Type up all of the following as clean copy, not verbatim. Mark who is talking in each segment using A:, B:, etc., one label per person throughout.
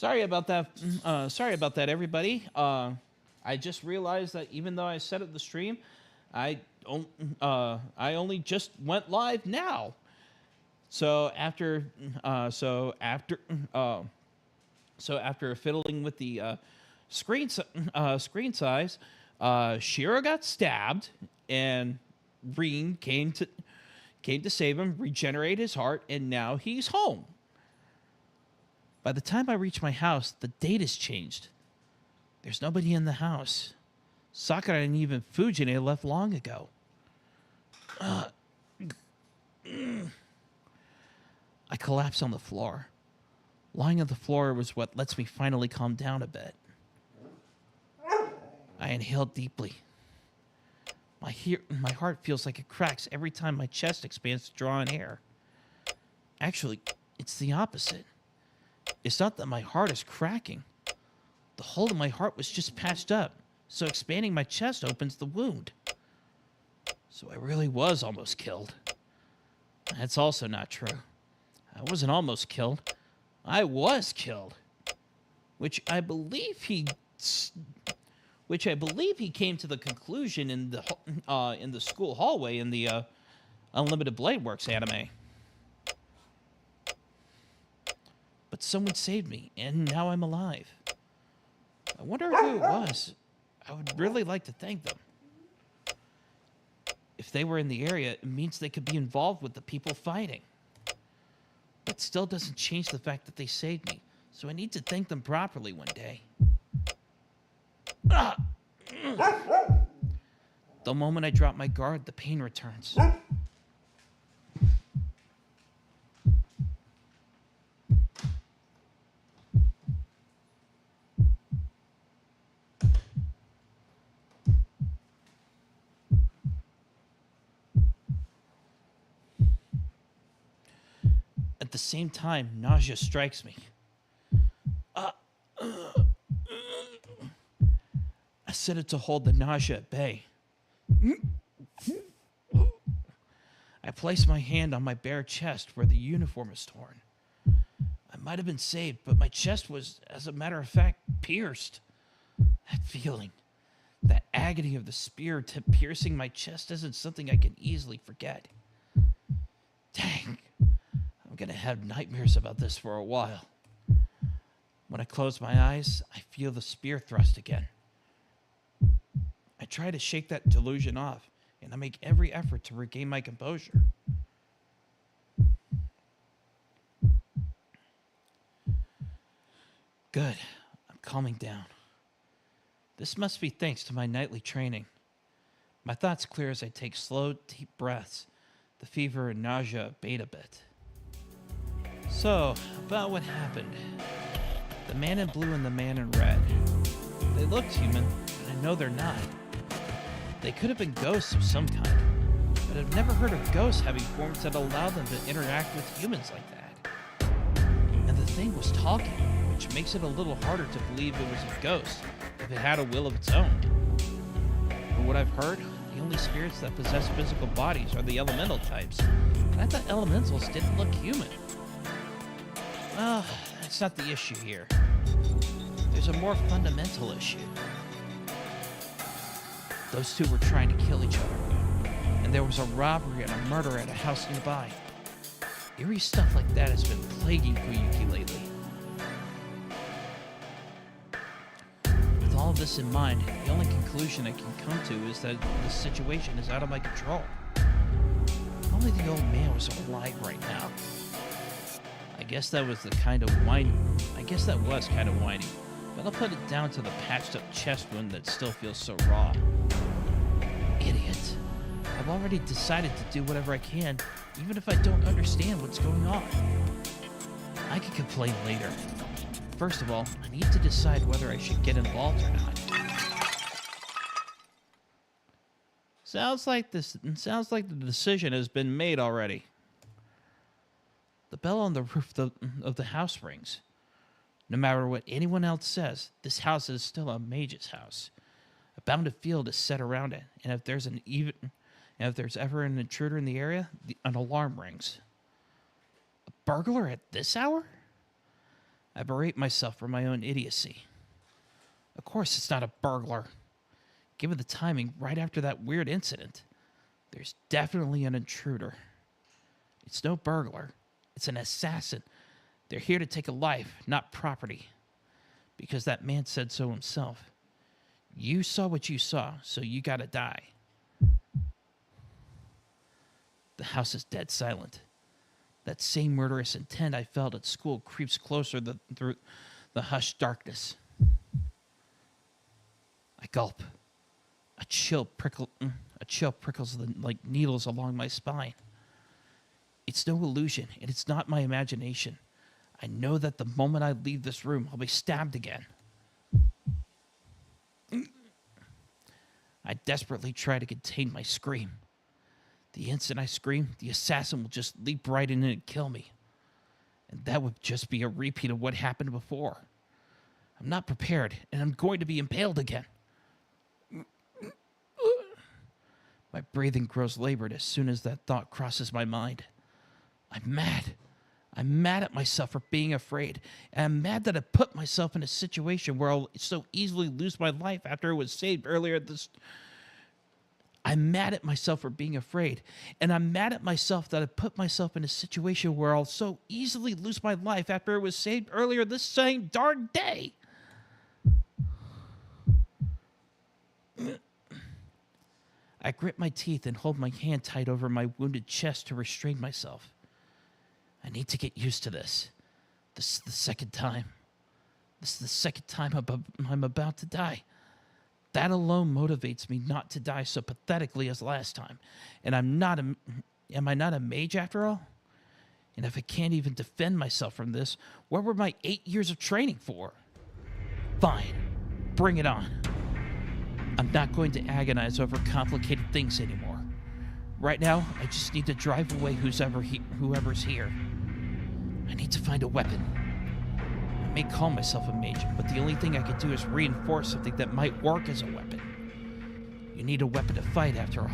A: Sorry about that. Sorry about that, everybody. I just realized that even though I set up the stream, I only just went live now. So after, so after, so after fiddling with the screen size, Shiro got stabbed, and Reen came to save him, regenerate his heart, and now he's home. By the time I reach my house, the date has changed. There's nobody in the house. Sakura and even Fujine left long ago. I collapse on the floor. Lying on the floor was what lets me finally calm down a bit. I inhale deeply. My heart feels like it cracks every time my chest expands to draw in air. Actually, it's the opposite. It's not that my heart is cracking. The hole in my heart was just patched up, so expanding my chest opens the wound. So I really was almost killed. That's also not true. I wasn't almost killed. I was killed. Which I believe he came to the conclusion in the school hallway in the Unlimited Blade Works anime. But someone saved me, and now I'm alive. I wonder who it was. I would really like to thank them. If they were in the area, it means they could be involved with the people fighting. It still doesn't change the fact that they saved me, so I need to thank them properly one day. The moment I drop my guard, the pain returns. At the same time, nausea strikes me. I set it to hold the nausea at bay. I place my hand on my bare chest where the uniform is torn. I might have been saved, but my chest was, as a matter of fact, pierced. That feeling, that agony of the spear tip piercing my chest isn't something I can easily forget. Dang, I'm gonna have nightmares about this for a while. When I close my eyes, I feel the spear thrust again. I try to shake that delusion off, and I make every effort to regain my composure. Good. I'm calming down. This must be thanks to my nightly training. My thoughts clear as I take slow, deep breaths. The fever and nausea abate a bit. So, about what happened. The man in blue and the man in red. They looked human, but I know they're not. They could have been ghosts of some kind, but I've never heard of ghosts having forms that allow them to interact with humans like that. And the thing was talking, which makes it a little harder to believe it was a ghost if it had a will of its own. From what I've heard, the only spirits that possess physical bodies are the elemental types, but I thought elementals didn't look human. Well, that's not the issue here. There's a more fundamental issue. Those two were trying to kill each other, and there was a robbery and a murder at a house nearby. Eerie stuff like that has been plaguing Fuyuki lately. With all of this in mind, the only conclusion I can come to is that the situation is out of my control. If only the old man was alive right now. I guess that was kind of whiny, but I'll put it down to the patched up chest wound that still feels so raw. Idiot. I've already decided to do whatever I can, even if I don't understand what's going on. I can complain later. First of all, I need to decide whether I should get involved or not. Sounds like the decision has been made already. The bell on the roof of the house rings. No matter what anyone else says, this house is still a mage's house. A bounded field is set around it, and if there's ever an intruder in the area, an alarm rings. A burglar at this hour? I berate myself for my own idiocy. Of course, it's not a burglar. Given the timing right after that weird incident, there's definitely an intruder. It's no burglar. It's an assassin. They're here to take a life, not property. Because that man said so himself. You saw what you saw, so you gotta die. The house is dead silent. That same murderous intent I felt at school creeps closer through the hushed darkness. I gulp. A chill prickles like needles along my spine. It's no illusion, and it's not my imagination. I know that the moment I leave this room, I'll be stabbed again. I desperately try to contain my scream. The instant I scream, the assassin will just leap right in and kill me. And that would just be a repeat of what happened before. I'm not prepared, and I'm going to be impaled again. My breathing grows labored as soon as that thought crosses my mind. I'm mad. I'm mad at myself for being afraid. And I'm mad that I put myself in a situation where I'll so easily lose my life after it was saved earlier this... I'm mad at myself for being afraid. And I'm mad at myself that I put myself in a situation where I'll so easily lose my life after it was saved earlier this same darn day. I grit my teeth and hold my hand tight over my wounded chest to restrain myself. I need to get used to this. This is the second time. This is the second time I'm about to die. That alone motivates me not to die so pathetically as last time. And am I not a mage after all? And if I can't even defend myself from this, what were my 8 years of training for? Fine. Bring it on. I'm not going to agonize over complicated things anymore. Right now, I just need to drive away whoever's here. I need to find a weapon. I may call myself a mage, but the only thing I can do is reinforce something that might work as a weapon. You need a weapon to fight, after all.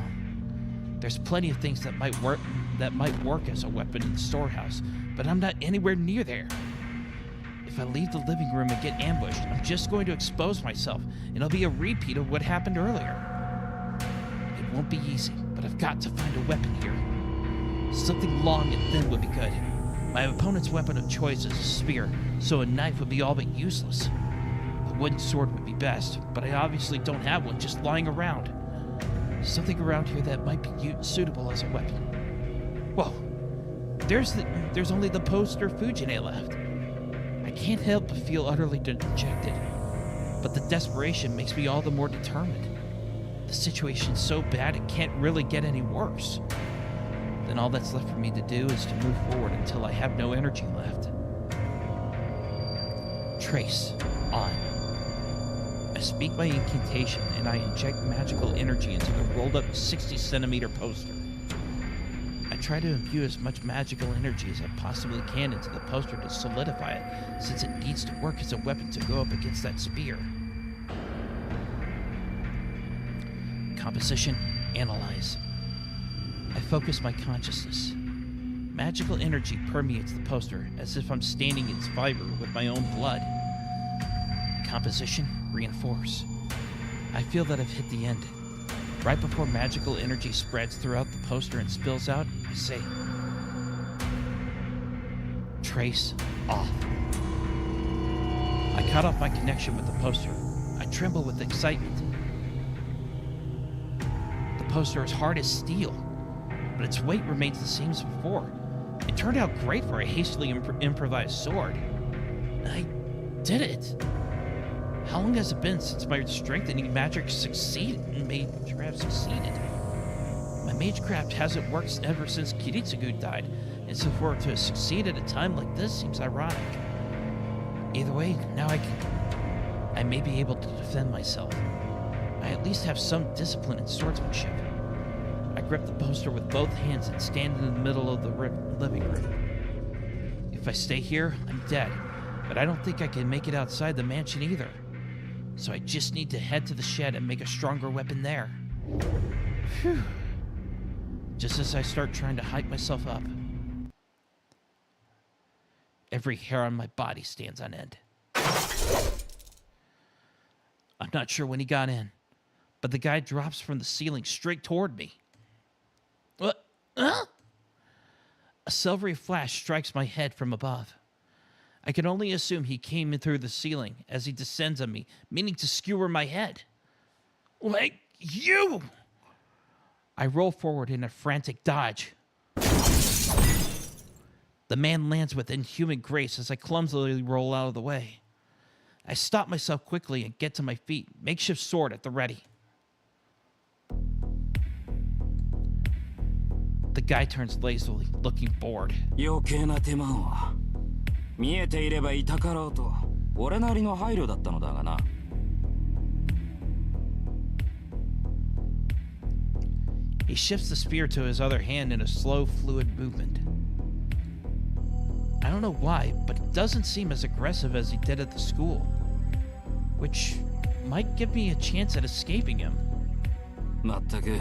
A: There's plenty of things that might work as a weapon in the storehouse, but I'm not anywhere near there. If I leave the living room and get ambushed, I'm just going to expose myself, and it'll be a repeat of what happened earlier. It won't be easy, but I've got to find a weapon here. Something long and thin would be good. My opponent's weapon of choice is a spear, so a knife would be all but useless. A wooden sword would be best, but I obviously don't have one just lying around. Something around here that might be suitable as a weapon. Whoa, there's only the poster Fujine left. I can't help but feel utterly dejected, but the desperation makes me all the more determined. The situation's so bad it can't really get any worse. Then all that's left for me to do is to move forward until I have no energy left. Trace. On. I speak my incantation and I inject magical energy into the rolled up 60-centimeter poster. I try to imbue as much magical energy as I possibly can into the poster to solidify it, since it needs to work as a weapon to go up against that spear. Composition. Analyze. I focus my consciousness. Magical energy permeates the poster as if I'm standing its fiber with my own blood. Composition. Reinforce. I feel that I've hit the end. Right before magical energy spreads throughout the poster and spills out, I say, trace off. I cut off my connection with the poster. I tremble with excitement. The poster is hard as steel, but its weight remains the same as before. It turned out great for a hastily improvised sword. I did it. How long has it been since my strengthening magic succeeded? My magecraft hasn't worked ever since Kiritsugu died, and so for it to succeed at a time like this seems ironic. Either way, now I may be able to defend myself. I at least have some discipline in swordsmanship. I grip the poster with both hands and stand in the middle of the living room. If I stay here, I'm dead, but I don't think I can make it outside the mansion either. So I just need to head to the shed and make a stronger weapon there. Phew. Just as I start trying to hype myself up, Every hair on my body stands on end. I'm not sure when he got in, but the guy drops from the ceiling straight toward me. What? Huh? A silvery flash strikes my head from above. I can only assume he came in through the ceiling as he descends on me, meaning to skewer my head. Like you! I roll forward in a frantic dodge. The man lands with inhuman grace as I clumsily roll out of the way. I stop myself quickly and get to my feet, makeshift sword at the ready. The guy turns lazily, looking bored.
B: 余計な手間を。見えていればいたかろうと、俺なりの配慮だったのだがな。
A: He shifts the spear to his other hand in a slow, fluid movement. I don't know why, but it doesn't seem as aggressive as he did at the school, which might give me a chance at escaping him.
B: まったく、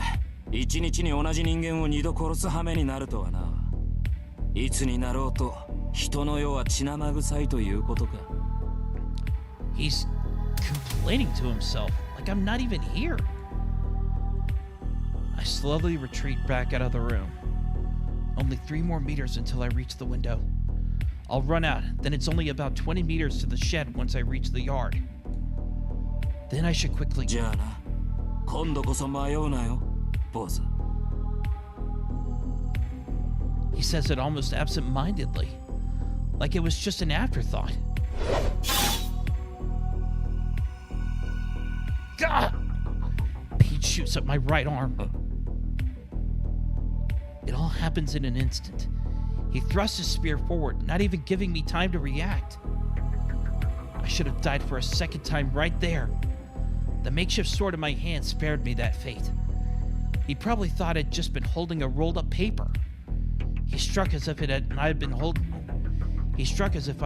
B: 一日に同じ人間を二度殺す羽目になるとはな。いつになろうと、人の世は血生臭いということか。
A: He's complaining to himself, like I'm not even here. I slowly retreat back out of the room. Only 3 more meters until I reach the window. I'll run out, then it's only about 20 meters to the shed once I reach the yard. Then I should quickly...
B: じゃあな、今度こそ迷うなよ、ボス。
A: He says it almost absent-mindedly, like it was just an afterthought. Gah! Pete shoots at my right arm. It all happens in an instant. He thrusts his spear forward, not even giving me time to react. I should have died for a second time right there. The makeshift sword in my hand spared me that fate. He probably thought I'd just been holding a rolled up paper. He struck as if I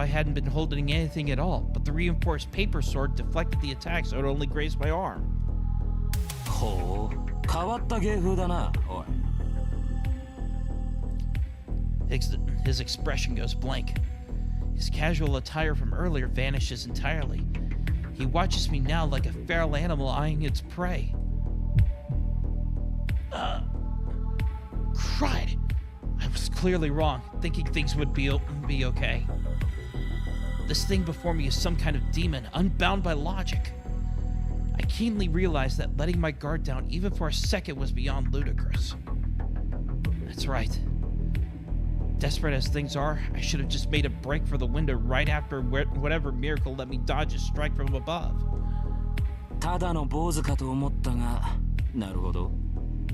A: hadn't been holding anything at all, but the reinforced paper sword deflected the attack so it only grazed my arm.
B: ほう、変わった芸風だな、おい。
A: His expression goes blank. His casual attire from earlier vanishes entirely. He watches me now like a feral animal eyeing its prey. Cried. I was clearly wrong, thinking things would be okay. This thing before me is some kind of demon, unbound by logic. I keenly realized that letting my guard down even for a second was beyond ludicrous. That's right. Desperate as things are, I should have just made a break for the window right after whatever miracle let me dodge a strike from above.
B: ただの坊主かと思ったが、なるほど。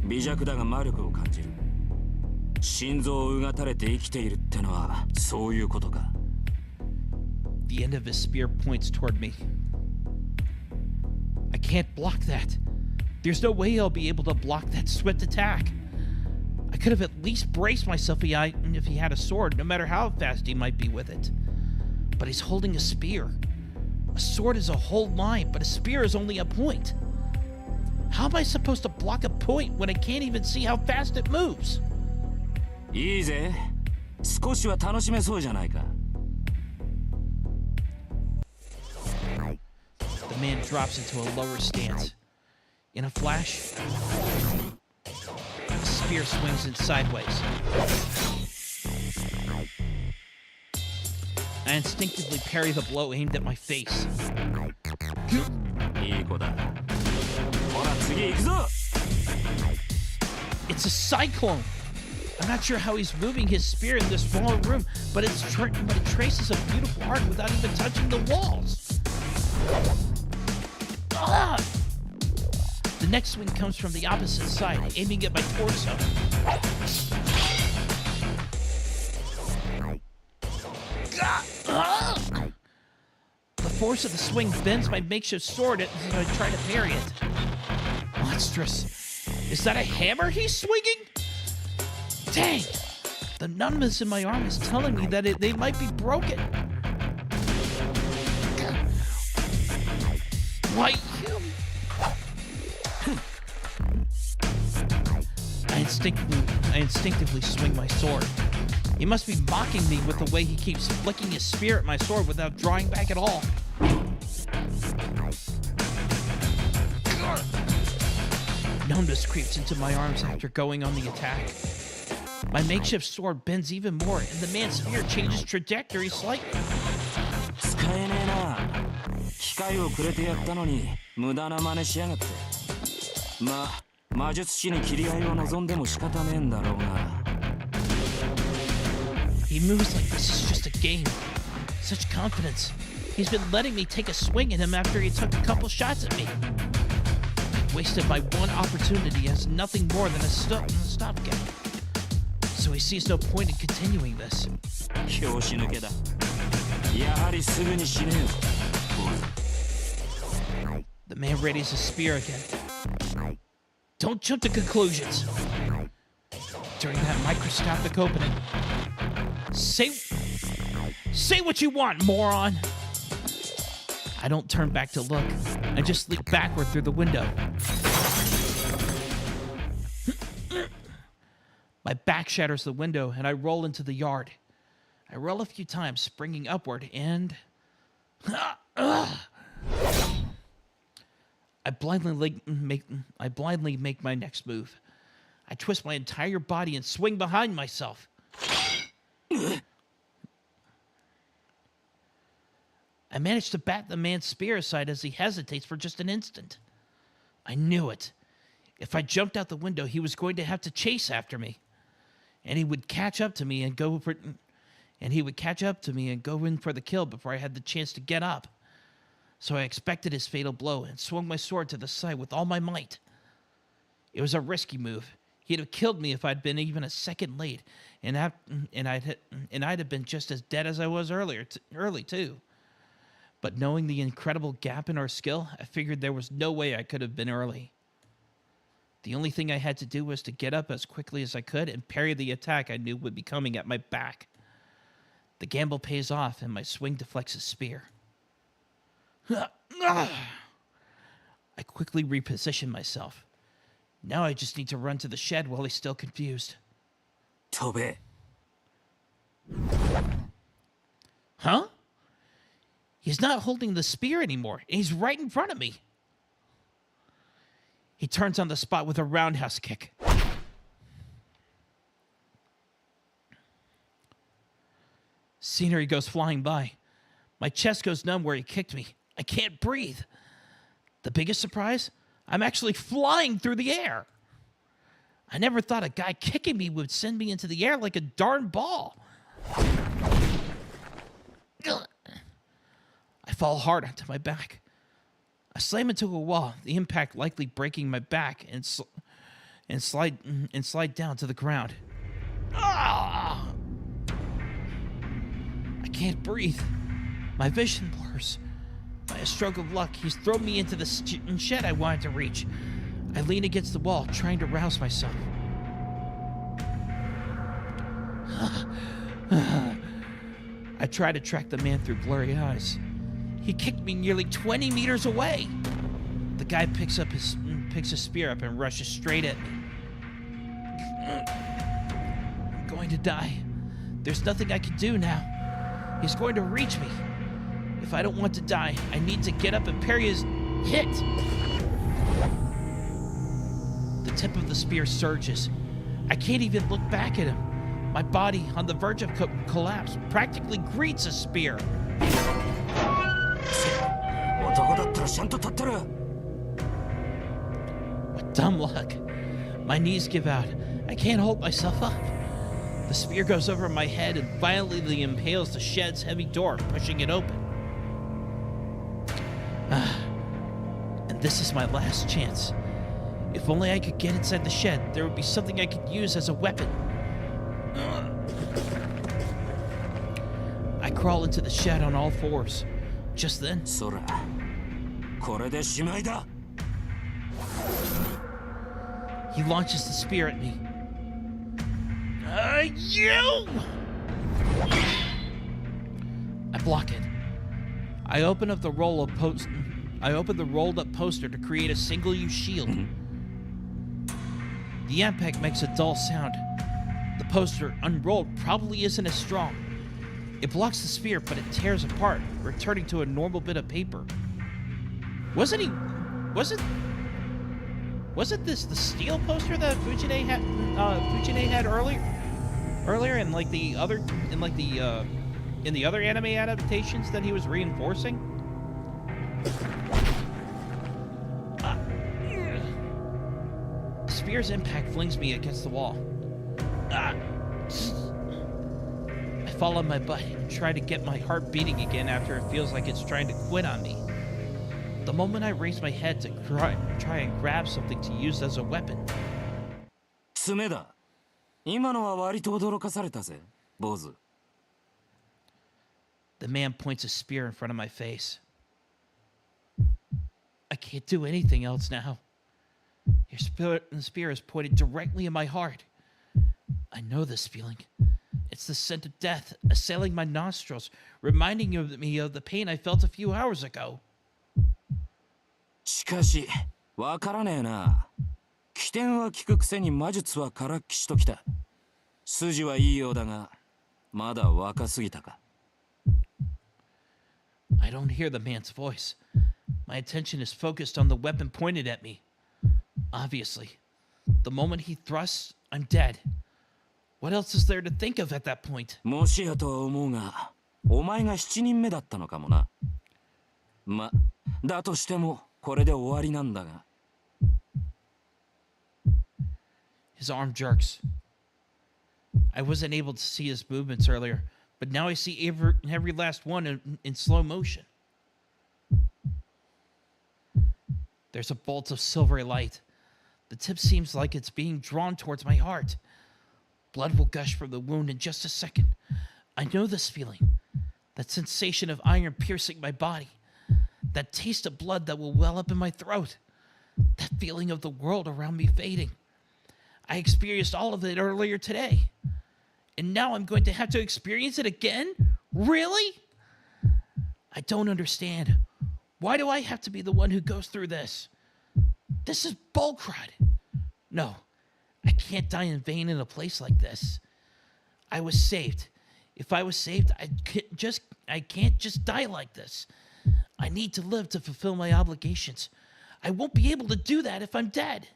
B: 微弱だが魔力を感じる。心臓をうがたれて生きているってのはそういうことか。
A: The end of his spear points toward me. I can't block that. There's no way I'll be able to block that swift attack. I could have at least braced myself if he had a sword, no matter how fast he might be with it. But he's holding a spear. A sword is a whole line, but a spear is only a point. How am I supposed to block a point when I can't even see how fast it moves?
B: いいぜ。少しは楽しめそうじゃないか。
A: The man drops into a lower stance. In a flash, the spear swings in sideways. I instinctively parry the blow aimed at my face.
B: いい子だ。ほら次行くぞ。
A: It's a cyclone. I'm not sure how he's moving his spear in this small room, but it traces a beautiful arc without even touching the walls. Ah! The next swing comes from the opposite side, aiming at my torso. Ah! The force of the swing bends my makeshift sword as I try to parry it. Monstrous. Is that a hammer he's swinging? Dang! The numbness in my arm is telling me that they might be broken. Why, you... I instinctively swing my sword. He must be mocking me with the way he keeps flicking his spear at my sword without drawing back at all. Numbness creeps into my arms after going on the attack. My makeshift sword bends even more, and the man's spear changes trajectory slightly.
B: 使えねえな。機械をくれてやったのに無駄な真似しやがって。まあ魔術師に切り合いを望んでも仕方ねえんだろうが。
A: He moves like this is just a game. Such confidence. He's been letting me take a swing at him after he took a couple shots at me. Wasted my one opportunity as nothing more than a stopgap. So he sees no point in continuing this.
B: 拍子抜けだ。やはりすぐに死ねよ。
A: The man readies his spear again. Don't jump to conclusions. During that microscopic opening, say what you want, moron. I don't turn back to look. I just leap backward through the window. My back shatters the window, and I roll into the yard. I roll a few times, springing upward, and... I blindly make my next move. I twist my entire body and swing behind myself. I manage to bat the man's spear aside as he hesitates for just an instant. I knew it. If I jumped out the window, he was going to have to chase after me. And he would catch up to me and go in for the kill before I had the chance to get up. So I expected his fatal blow and swung my sword to the side with all my might. It was a risky move. He'd have killed me if I'd been even a second late, and I'd have been just as dead as I was early too. But knowing the incredible gap in our skill, I figured there was no way I could have been early. The only thing I had to do was to get up as quickly as I could and parry the attack I knew would be coming at my back. The gamble pays off, and my swing deflects his spear. I quickly reposition myself. Now I just need to run to the shed while he's still confused.
B: Tobe.
A: Huh? He's not holding the spear anymore, and he's right in front of me. He turns on the spot with a roundhouse kick. Scenery goes flying by. My chest goes numb where he kicked me. I can't breathe. The biggest surprise? I'm actually flying through the air. I never thought a guy kicking me would send me into the air like a darn ball. I fall hard onto my back. I slam into a wall, the impact likely breaking my back, and slide down to the ground. I can't breathe. My vision blurs. By a stroke of luck, he's thrown me into the shed I wanted to reach. I lean against the wall, trying to rouse myself. I try to track the man through blurry eyes. He kicked me nearly 20 meters away. The guy picks his spear up and rushes straight at me. I'm going to die. There's nothing I can do now. He's going to reach me. If I don't want to die, I need to get up and parry his hit. The tip of the spear surges. I can't even look back at him. My body, on the verge of collapse, practically greets a spear. What dumb luck. My knees give out. I can't hold myself up. The spear goes over my head and violently impales the shed's heavy door, pushing it open. And this is my last chance. If only I could get inside the shed, there would be something I could use as a weapon. I crawl into the shed on all fours. Just then, he launches the spear at me. You! I block it. I open the rolled up poster to create a single-use shield. The impact makes a dull sound. The poster, unrolled, probably isn't as strong. It blocks the spear, but it tears apart, returning to a normal bit of paper. Wasn't this the steel poster that Fujine had earlier in like the other anime adaptations that he was reinforcing? The spear's impact flings me against the wall. I fall on my butt and try to get my heart beating again after it feels like it's trying to quit on me. The moment I raise my head to try and grab something to use as a weapon.
B: 爪だ。今のは割と驚かされたぜ、坊主。
A: The man points a spear in front of my face. I can't do anything else now. Your spear is pointed directly in my heart. I know this feeling. It's the scent of death assailing my nostrils, reminding me of the pain I felt a few hours ago.
B: しかし、わからねえな。起点は効くくせに魔術はからっきしときた。筋はいいようだが、まだ若すぎたか。
A: I don't hear the man's voice. My attention is focused on the weapon pointed at me. Obviously, the moment he thrusts, I'm dead. What else is there to think of at that point?
B: もしやとは思うが、お前が7人目だったのかもな。だとしても、これで終わりなんだが。
A: His arm jerks. I wasn't able to see his movements earlier, but now I see every last one in slow motion. There's a bolt of silvery light. The tip seems like it's being drawn towards my heart. Blood will gush from the wound in just a second. I know this feeling. That sensation of iron piercing my body. That taste of blood that will well up in my throat. That feeling of the world around me fading. I experienced all of it earlier today. And now I'm going to have to experience it again? Really? I don't understand. Why do I have to be the one who goes through this? This is bullcrud. No, I can't die in vain in a place like this. I was saved. If I was saved, I can't just die like this. I need to live to fulfill my obligations. I won't be able to do that if I'm dead.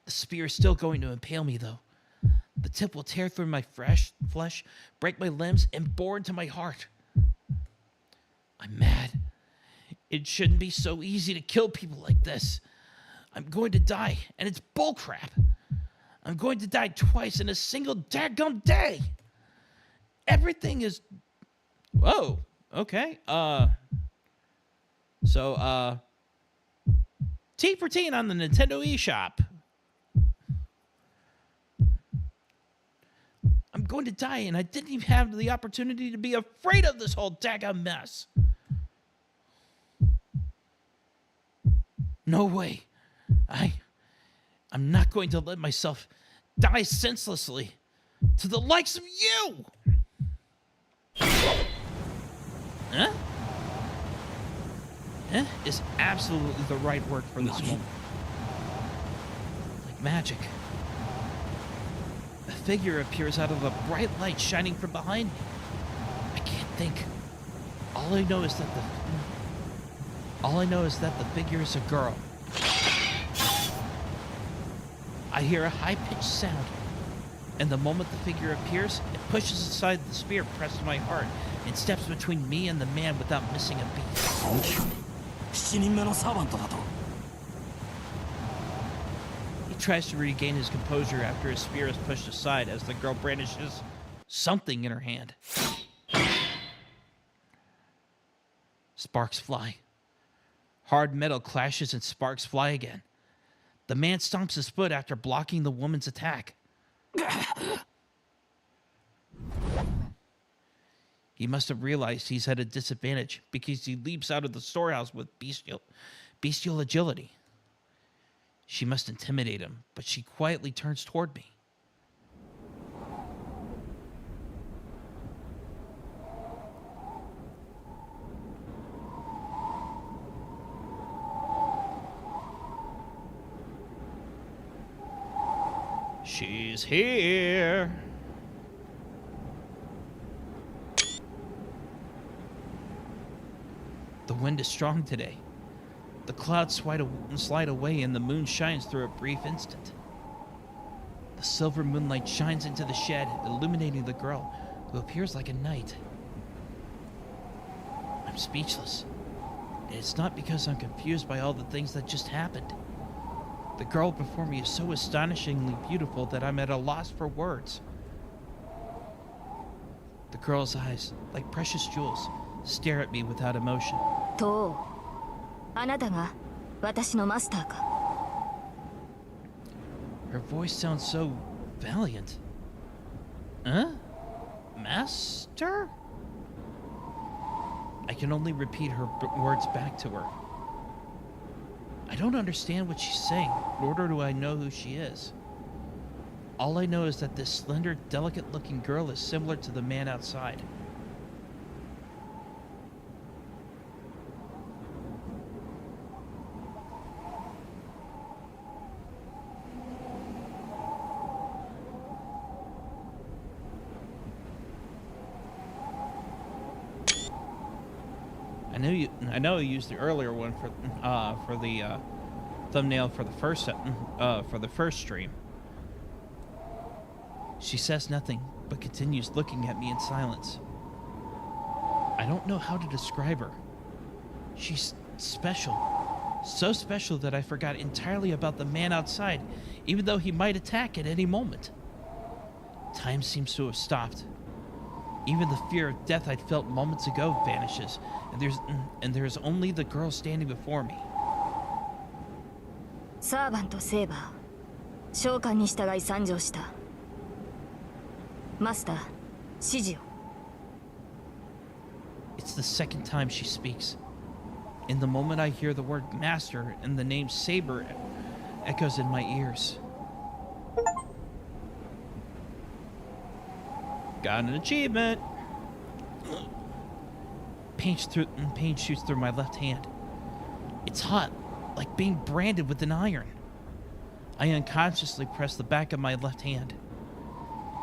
A: The spear is still going to impale me, though. The tip will tear through my flesh, break my limbs, and bore into my heart. I'm mad. It shouldn't be so easy to kill people like this. I'm going to die, and it's bullcrap. I'm going to die twice in a single daggum day. Everything is... Whoa. Okay. T for teen on the Nintendo eShop. I'm going to die, and I didn't even have the opportunity to be afraid of this whole daggum mess. No way. I'm not going to let myself die senselessly to the likes of you. Huh? Eh is absolutely the right word for this moment. Like magic. A figure appears out of a bright light shining from behind me. I can't think. All I know is that the figure is a girl. I hear a high-pitched sound, and the moment the figure appears, it pushes aside the spear pressed to my heart and steps between me and the man without missing a beat.
B: 7人目のサーバントだと。
A: He tries to regain his composure after his spear is pushed aside as the girl brandishes something in her hand. Sparks fly. Hard metal clashes and sparks fly again. The man stomps his foot after blocking the woman's attack. He must have realized he's at a disadvantage because he leaps out of the storehouse with bestial agility. She must intimidate him, but she quietly turns toward me. She's here. The wind is strong today. The clouds slide away and the moon shines through a brief instant. The silver moonlight shines into the shed, illuminating the girl, who appears like a knight. I'm speechless. And it's not because I'm confused by all the things that just happened. The girl before me is so astonishingly beautiful that I'm at a loss for words. The girl's eyes, like precious jewels, stare at me without emotion.
C: とう、あなたが私のマスターか。
A: Her voice sounds so valiant. Huh? Master? I can only repeat her words back to her. I don't understand what she's saying, nor do I know who she is. All I know is that this slender, delicate-looking girl is similar to the man outside. I know you used the earlier one for the thumbnail for the first stream. She says nothing, but continues looking at me in silence. I don't know how to describe her. She's special. So special that I forgot entirely about the man outside, even though he might attack at any moment. Time seems to have stopped. Even the fear of death I'd felt moments ago vanishes, and there's only the girl standing before me.
C: サーバント・セーバー、召喚に従い参上した。マスター、指示を。
A: It's the second time she speaks. In the moment I hear the word master and the name Saber echoes in my ears. Got an achievement. Pain shoots through my left hand. It's hot, like being branded with an iron. I unconsciously press the back of my left hand.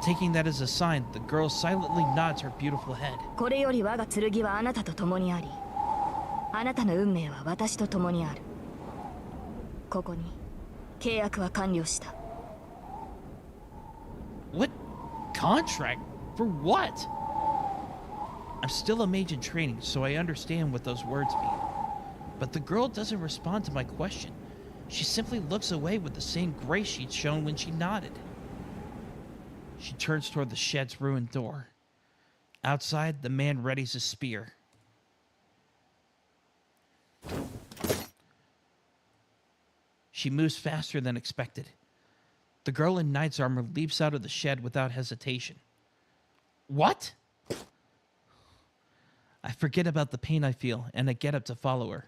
A: Taking that as a sign, the girl silently nods her beautiful head.
C: これより我が剣はあなたと共にあり、あなたの運命は私と共にある。ここに契約は完了した。
A: What contract? For what? I'm still a mage in training, so I understand what those words mean. But the girl doesn't respond to my question. She simply looks away with the same grace she'd shown when she nodded. She turns toward the shed's ruined door. Outside, the man readies his spear. She moves faster than expected. The girl in knight's armor leaps out of the shed without hesitation. What? I forget about the pain I feel, and I get up to follow her.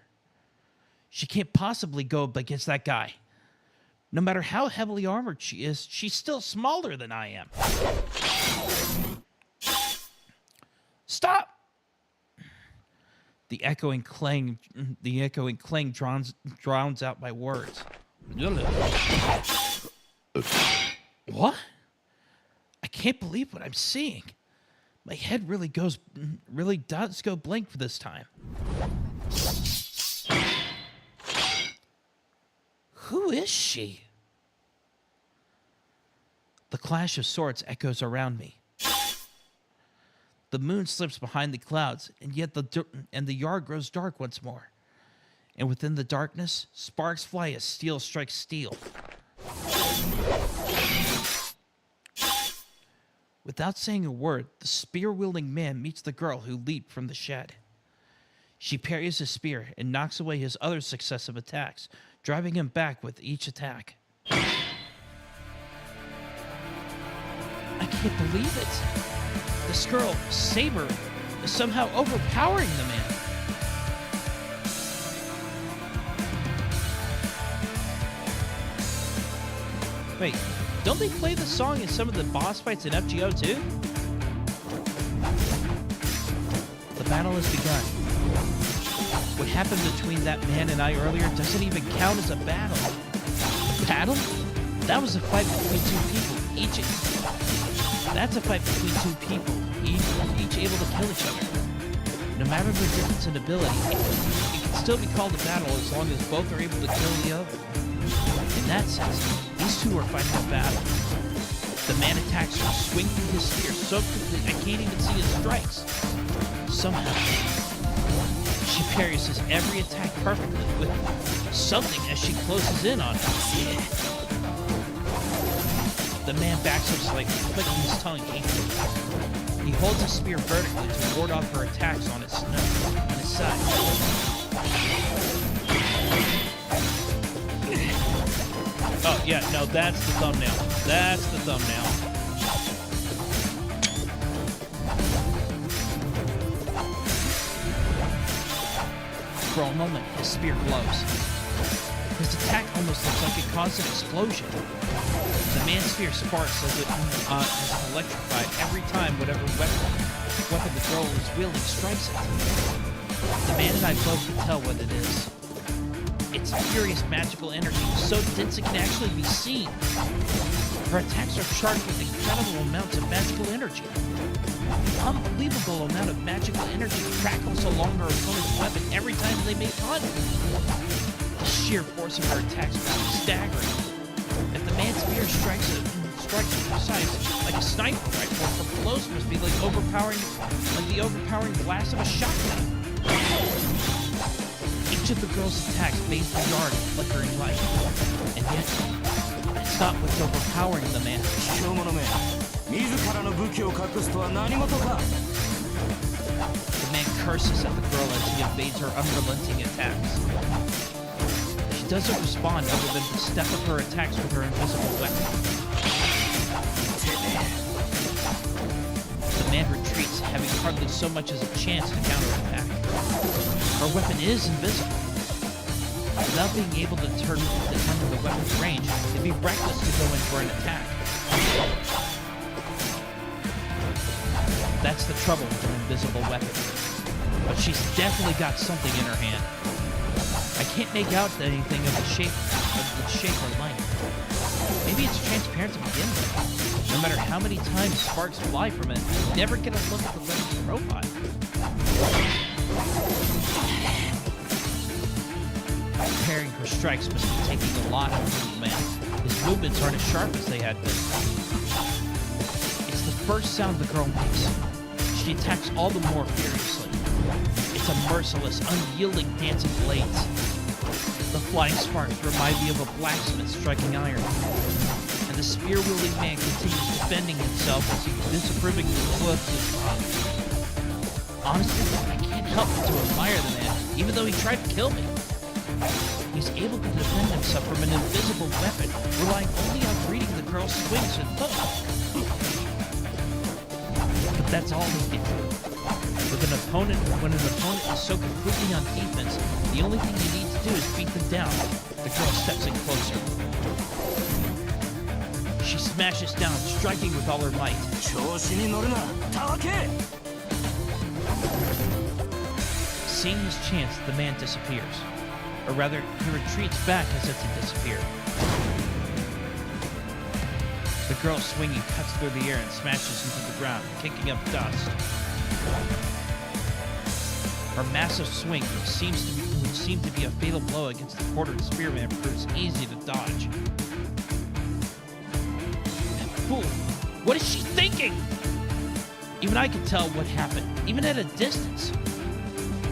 A: She can't possibly go up against that guy. No matter how heavily armored she is, she's still smaller than I am. Stop! The echoing clang drowns out my words. What? I can't believe what I'm seeing. My head really does go blank for this time. Who is she? The clash of swords echoes around me. The moon slips behind the clouds, and yet the yard grows dark once more. And within the darkness, sparks fly as steel strikes steel. Without saying a word, the spear-wielding man meets the girl who leaped from the shed. She parries his spear and knocks away his other successive attacks, driving him back with each attack. I can't believe it. This girl, Saber, is somehow overpowering the man. Wait, don't they play the song in some of the boss fights in FGO too? The battle has begun. What happened between that man and I earlier doesn't even count as a battle. A battle? That was a fight between two people. That's a fight between two people, each able to kill each other. No matter the difference in ability, it can still be called a battle as long as both are able to kill the other. In that sense, these two are fighting a battle. The man attacks her, swinging his spear so quickly I can't even see his strikes. Somehow, she parries his every attack perfectly with something as she closes in on him. The man backs up slightly, clicking his tongue angrily. He holds his spear vertically to ward off her attacks on his side. Oh, yeah, no, that's the thumbnail. That's the thumbnail. For a moment, his spear glows. His attack almost looks like it caused an explosion. The man's spear sparks as it is electrified every time whatever weapon the girl is wielding strikes it. The man and I both can tell what it is. It's furious magical energy, so dense it can actually be seen. Her attacks are charged with incredible amounts of magical energy. An unbelievable amount of magical energy crackles along her opponent's weapon every time they make contact. The sheer force of her attacks is staggering. If the man's spear strikes precise like a sniper rifle, her blows must be like the overpowering blast of a shotgun. Each of the girl's attacks bathes the yard in flickering light, and yet it's not what's overpowering the man. The man curses at the girl as he evades her unrelenting attacks. She doesn't respond other than to step up her attacks with her invisible weapon. The man retreats, having hardly so much as a chance to counterattack. Her weapon is invisible. Without being able to determine the weapon's range, it'd be reckless to go in for an attack. That's the trouble with an invisible weapon. But she's definitely got something in her hand. I can't make out anything of its shape or length. Maybe it's transparent to begin with. No matter how many times sparks fly from it, you never get a look at the weapon's profile. Parrying her strikes must be taking a lot out of the man. His movements aren't as sharp as they had been. It's the first sound the girl makes. She attacks all the more furiously. It's a merciless, unyielding dance of blades. The flying sparks remind me of a blacksmith striking iron. And the spear-wielding man continues defending himself as he disapprovingly flips his bomb. Honestly, I can't help but to admire the man, even though he tried to kill me. He's able to defend himself from an invisible weapon, relying only on reading the girl's swings and hooks. But that's all he can do. When an opponent is so completely on defense, the only thing you need to do is beat them down. The girl steps in closer. She smashes down, striking with all her might. Seeing his chance, the man disappears. Or rather, he retreats back as if to disappear. The girl swinging cuts through the air and smashes into the ground, kicking up dust. Her massive swing, which seemed to be a fatal blow against the quartered spearman, proves easy to dodge. Fool! What is she thinking? Even I can tell what happened, even at a distance.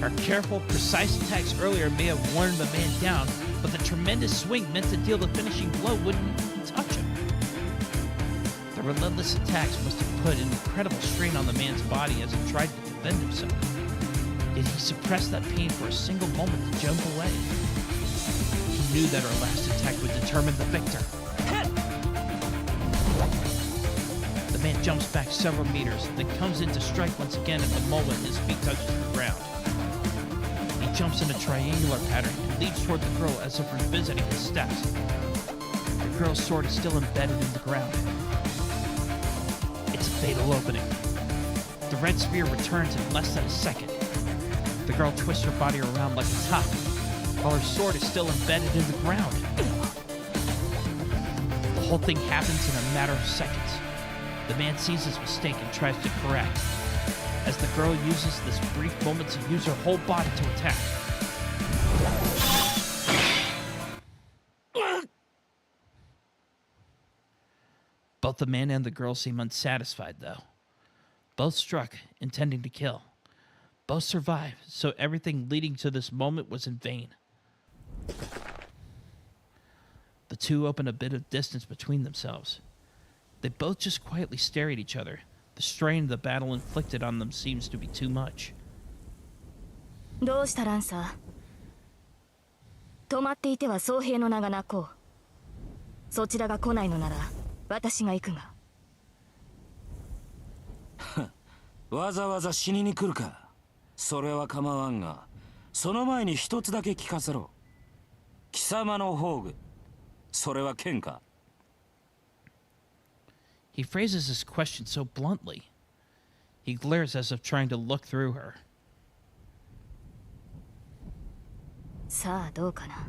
A: Her careful, precise attacks earlier may have worn the man down, but the tremendous swing meant to deal the finishing blow wouldn't even touch him. The relentless attacks must have put an incredible strain on the man's body as he tried to defend himself. Yet he suppressed that pain for a single moment to jump away. He knew that her last attack would determine the victor. The man jumps back several meters, then comes in to strike once again at the moment his feet touches the ground. He jumps in a triangular pattern and leaps toward the girl as if revisiting his steps. The girl's sword is still embedded in the ground. It's a fatal opening. The red spear returns in less than a second. The girl twists her body around like a top, while her sword is still embedded in the ground. whole thing happens in a matter of seconds. The man sees his mistake and tries to correct, as the girl uses this brief moment to use her whole body to attack. Both the man and the girl seem unsatisfied, though. Both struck, intending to kill. Both survive, so everything leading to this moment was in vain. The two open a bit of distance between themselves. They both just quietly stare at each other. The strain the battle inflicted on them seems to be too much.
C: どうしたランサー。止まっていては僧兵の名が泣こう。そちらが来ないのなら私が行くが。
B: わざわざ死にに来るか。それは構わんが、その前に一つだけ聞かせろ。貴様の宝具、それは剣か。
A: He phrases his question so bluntly. He glares as if trying to look through her.
C: さあどうかな。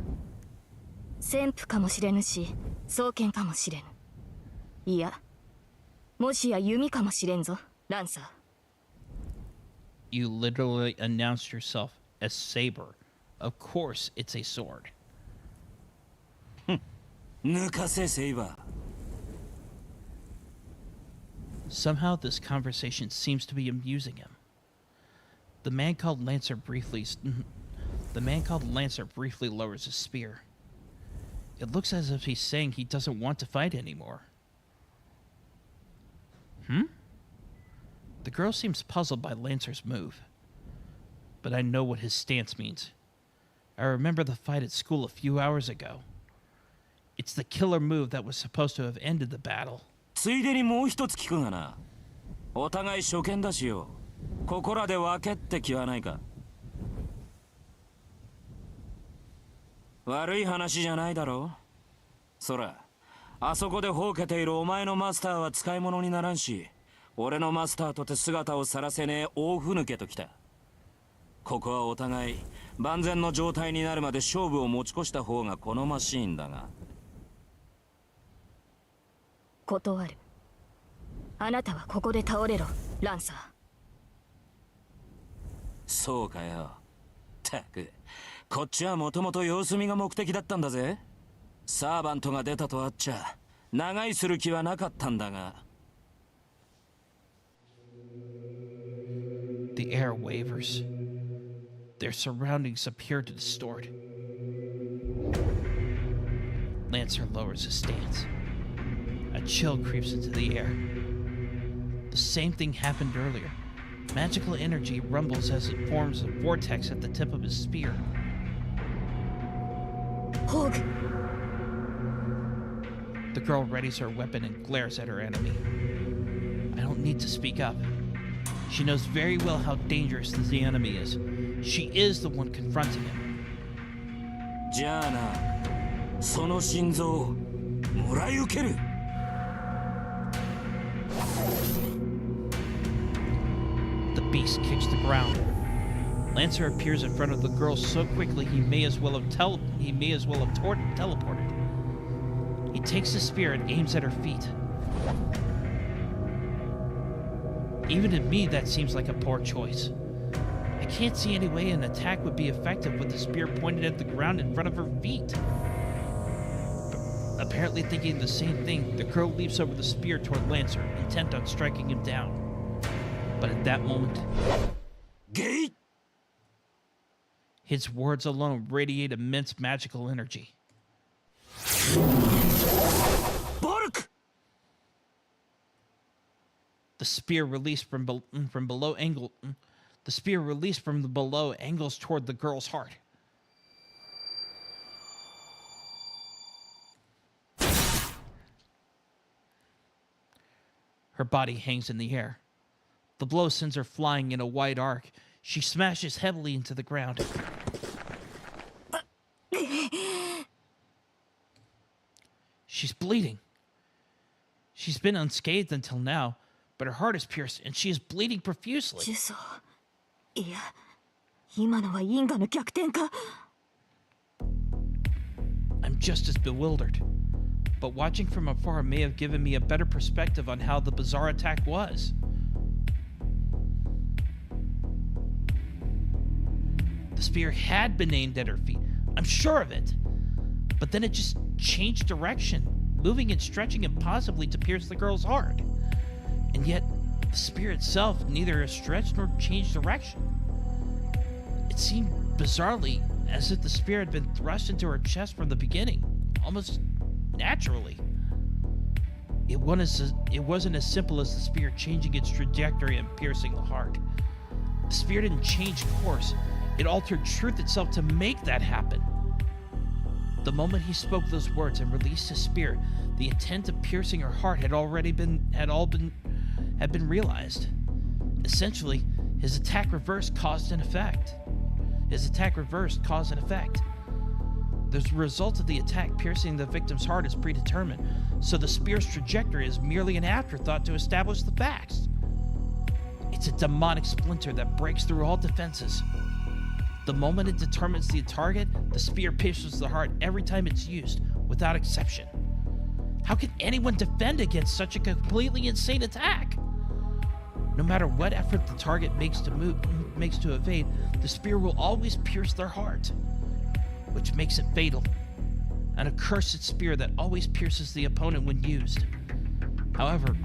C: 旋風かもしれぬし、双剣かもしれぬ。いや、もしや弓かもしれんぞ、ランサー。
A: You literally announced yourself as Saber. Of course, it's a sword.
B: 抜かせセイバー。
A: Somehow, this conversation seems to be amusing him. The man called Lancer briefly lowers his spear. It looks as if he's saying he doesn't want to fight anymore. The girl seems puzzled by Lancer's move. But I know what his stance means. I remember the fight at school a few hours ago. It's the killer move that was supposed to have ended the battle.
B: ついでにもう一つ聞くがな。お互い初見だしよ。ここらで分けって気はないか。悪い話じゃないだろ。そら、あそこでほうけているお前のマスターは使い物にならんし、俺のマスターとて姿を晒せねえ大ふぬけときた。ここはお互い万全の状態になるまで勝負を持ち越した方が好ましいんだが。
C: 断る。あなたはここで倒れろ、ランサー。
B: そうかよ。たく、こっちはもともと様子見が目的だったんだぜ。サーバントが出たとあっちゃ長居する気はなかったんだが。
A: The air wavers. Their surroundings appear to distort. Lancer lowers his stance. A chill creeps into the air. The same thing happened earlier. Magical energy rumbles as it forms a vortex at the tip of his spear.
C: Hog!
A: The girl readies her weapon and glares at her enemy. I don't need to speak up. She knows very well how dangerous the enemy is. She is the one confronting him.
B: じゃあな、その心臓もらい受ける。
A: The beast kicks the ground. Lancer appears in front of the girl so quickly he may as well have teleported. He takes his spear and aims at her feet. Even to me, that seems like a poor choice. I can't see any way an attack would be effective with the spear pointed at the ground in front of her feet. But apparently thinking the same thing, the girl leaps over the spear toward Lancer, intent on striking him down. But at that moment,
B: Gate!
A: his words alone radiate immense magical energy.
B: Bark!
A: The spear released from below angles toward the girl's heart. Her body hangs in the air. The blow sends her flying in a wide arc. She smashes heavily into the ground. She's bleeding. She's been unscathed until now, but her heart is pierced and she is bleeding profusely.
C: 呪詛。いや、今のは因果の逆転か。
A: I'm just as bewildered. but watching from afar may have given me a better perspective on how the bizarre attack was. The spear had been aimed at her feet, I'm sure of it, but then it just changed direction, moving and stretching impossibly to pierce the girl's heart. And yet, the spear itself neither stretched nor changed direction. It seemed bizarrely as if the spear had been thrust into her chest from the beginning, almost naturally. It wasn't as simple as the spear changing its trajectory and piercing the heart. The spear didn't change course, it altered truth itself to make that happen. The moment he spoke those words and released his spear, the intent of piercing her heart had been realized. Essentially, his attack reversed caused an effect. The result of the attack piercing the victim's heart is predetermined, so the spear's trajectory is merely an afterthought to establish the facts. It's a demonic splinter that breaks through all defenses. The moment it determines the target, the spear pierces the heart every time it's used, without exception. How can anyone defend against such a completely insane attack? No matter what effort the target makes to evade, the spear will always pierce their heart, which makes it fatal. An accursed spear that always pierces the opponent when used. However,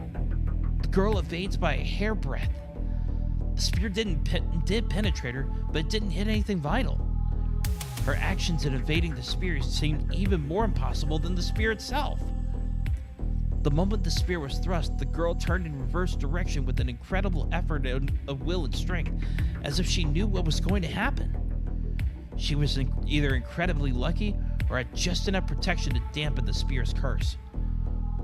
A: the girl evades by a hairbreadth. The spear did penetrate her, but it didn't hit anything vital. Her actions in evading the spear seemed even more impossible than the spear itself. The moment the spear was thrust, the girl turned in reverse direction with an incredible effort of will and strength, as if she knew what was going to happen. She was either incredibly lucky or had just enough protection to dampen the spear's curse.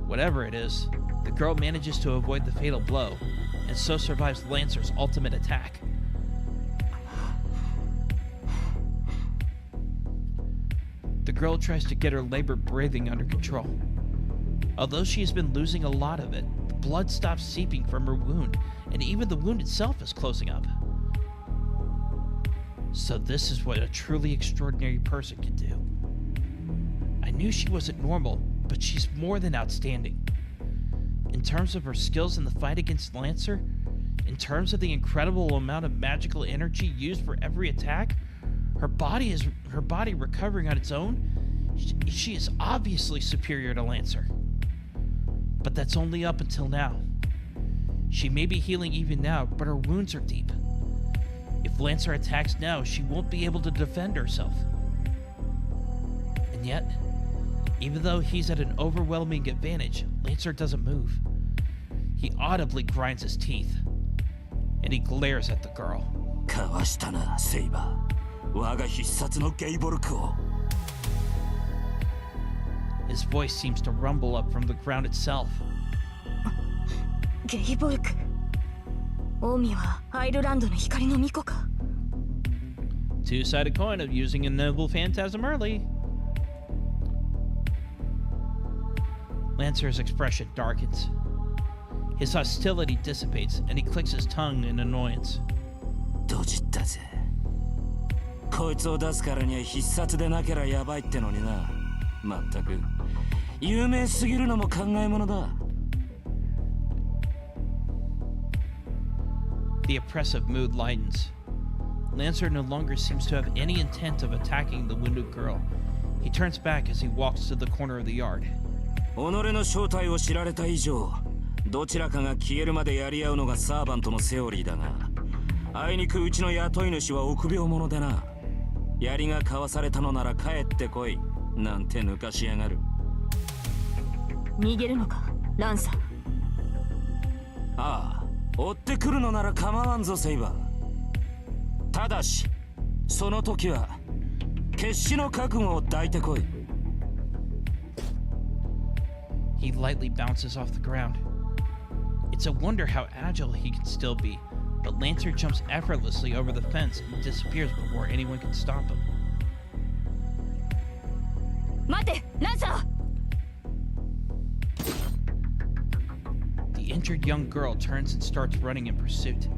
A: Whatever it is, the girl manages to avoid the fatal blow, and so survives Lancer's ultimate attack. The girl tries to get her labored breathing under control. Although she has been losing a lot of it, the blood stops seeping from her wound, and even the wound itself is closing up. So this is what a truly extraordinary person can do. I knew she wasn't normal, but she's more than outstanding. In terms of her skills in the fight against Lancer, in terms of the incredible amount of magical energy used for every attack, her body recovering on its own, she is obviously superior to Lancer. But that's only up until now. She may be healing even now, but her wounds are deep. If Lancer attacks now, she won't be able to defend herself. And yet, even though he's at an overwhelming advantage, Lancer doesn't move. He audibly grinds his teeth, and he glares at the girl.
B: かわしたな、セイバー。我が必殺のゲイボルクを。
A: His voice seems to rumble up from the ground itself.
C: ゲイボルク。オウミはアイルランドの光の巫女か。
A: Two-sided coin of using a noble phantasm early. Lancer's expression darkens. His hostility dissipates, and he clicks his tongue in annoyance.
B: ドジったぜ。こいつを出すからには必殺でなけりゃやばいってのにな。まったく有名すぎるのも考えものだ。
A: The oppressive mood lightens. Lancer no longer seems to have any intent of attacking the wounded girl. He turns back as he walks to the corner of the yard.
B: 己の正体を知られた以上、どちらかが消えるまでやり合うのがサーバントのセオリーだが、あいにくうちの雇い主は臆病者でな。槍が交わされたのなら帰ってこいなんて抜かしやがる。
C: 逃げるのか、ランサー。
B: ああ、追ってくるのなら構わんぞ、セイバー。ただし、その時は決死の覚悟を抱いてこい。
A: He lightly bounces off the ground. It's a wonder how agile he can still be, but Lancer jumps effortlessly over the fence and disappears before anyone can stop him.
C: 待て、ランサー。
A: The injured young girl turns and starts running in pursuit.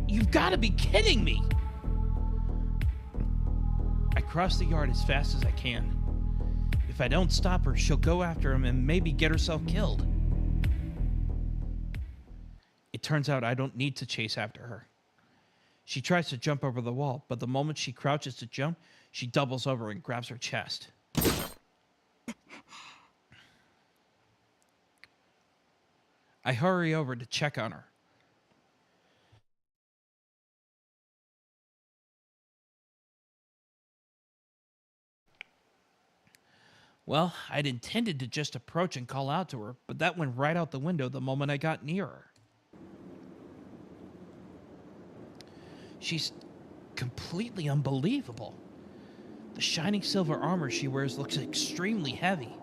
A: You've got to be kidding me! I cross the yard as fast as I can. If I don't stop her, she'll go after him and maybe get herself killed. It turns out I don't need to chase after her. She tries to jump over the wall, but the moment she crouches to jump, she doubles over and grabs her chest. I hurry over to check on her. Well, I'd intended to just approach and call out to her, but that went right out the window the moment I got near her. She's completely unbelievable. The shining silver armor she wears looks extremely heavy.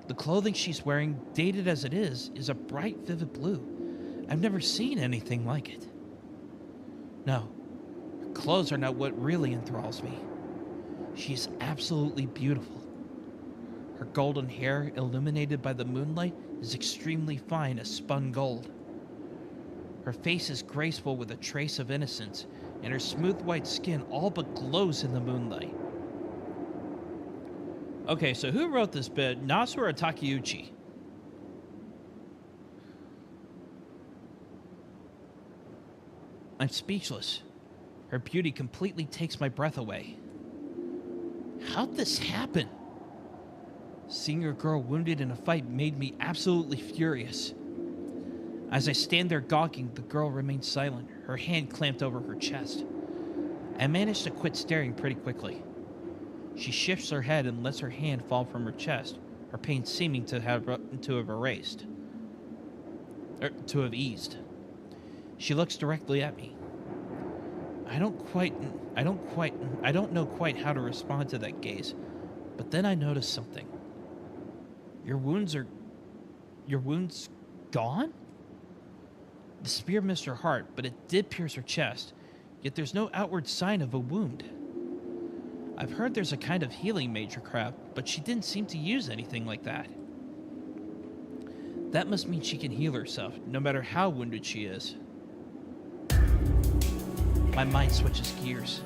A: The clothing she's wearing, dated as it is a bright, vivid blue. I've never seen anything like it. No, her clothes are not what really enthralls me. She's absolutely beautiful. Her golden hair, illuminated by the moonlight, is extremely fine as spun gold. Her face is graceful with a trace of innocence, and her smooth white skin all but glows in the moonlight. Okay, so who wrote this bit? Nasu or Takeuchi? I'm speechless. Her beauty completely takes my breath away. How'd this happen? Seeing a girl wounded in a fight made me absolutely furious. As I stand there gawking, the girl remains silent, her hand clamped over her chest. I managed to quit staring pretty quickly. She shifts her head and lets her hand fall from her chest, her pain seeming to have eased. She looks directly at me. I don't know quite how to respond to that gaze, but then I notice something. Your wounds gone? The spear missed her heart, but it did pierce her chest, yet there's no outward sign of a wound. I've heard there's a kind of healing major crab, but she didn't seem to use anything like that. That must mean she can heal herself, no matter how wounded she is. My mind switches gears.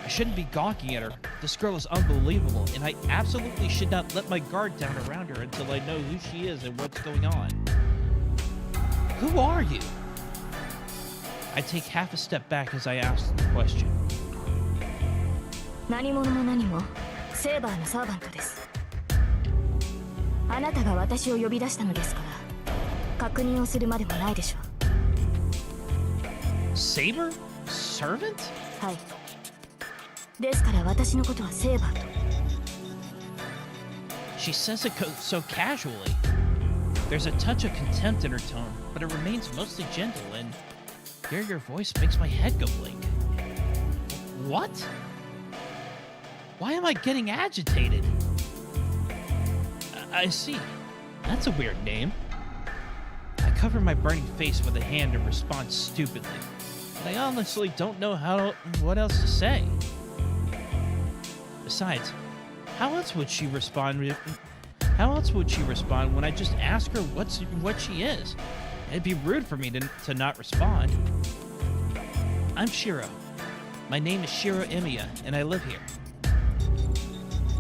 A: I shouldn't be gawking at her. This girl is unbelievable, and I absolutely should not let my guard down around her until I know who she is and what's going on. Who are you? I take half a step back as I ask the question.
C: 何者も何もセーバーのサーバントです。あなたが私を呼び出したのですから、確認をするまでもないでしょう。
A: Saber? Servant?
C: はい。ですから私のことはセーバーと。
A: She says it so casually. There's a touch of contempt in her tone, but it remains mostly gentle, and hearing your voice makes my head go blink. What? Why am I getting agitated? I see. That's a weird name. I cover my burning face with a hand and respond stupidly. But I honestly don't know what else to say. Besides, how else would she respond when I just ask her what she is? It'd be rude for me to not respond. I'm Shiro. My name is Shiro Emiya, and I live here.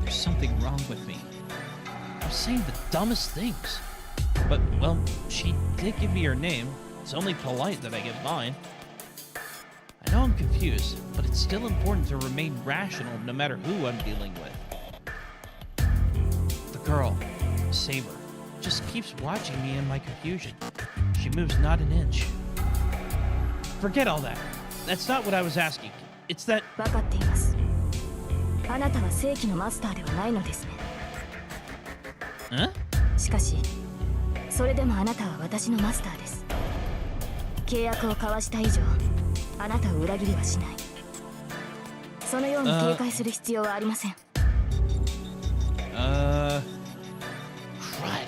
A: There's something wrong with me. I'm saying the dumbest things. But, well, she did give me her name. It's only polite that I give mine. I know I'm confused, but it's still important to remain rational no matter who I'm dealing with. The girl, Saber, just keeps watching me in my confusion. She moves not an inch. Forget all that. That's not what I was asking. It's that...
C: 分かっています。あなたは正規のマスターではないのですね。
A: Huh?
C: しかし、それでもあなたは私のマスターです。契約を交わした以上、あなたを裏切りはしない。そのように警戒する必要はありません。
A: Crud.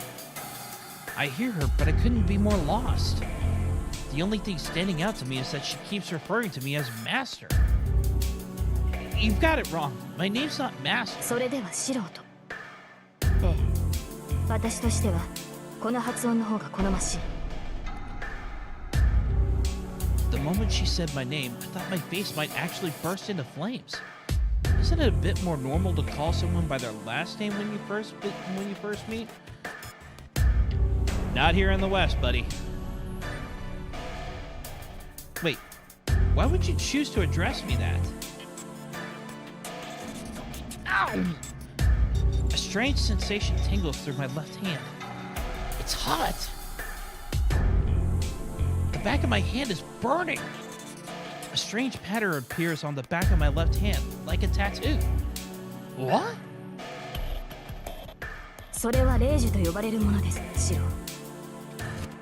A: I hear her, but I couldn't be more lost. The only thing standing out to me is that she keeps referring to me as Master. You've got it wrong. My name's not Master.
C: それでは素人。ええ、私としてはこの発音の方が好ましい。
A: The moment she said my name, I thought my face might actually burst into flames. Isn't it a bit more normal to call someone by their last name when you first meet? Not here in the West, buddy. Wait, why would you choose to address me that? Ow! A strange sensation tingles through my left hand. It's hot. The back of my hand is burning. A strange pattern appears on the back of my left hand, like a tattoo. What?
C: それは霊樹と呼ばれるものです、シロ。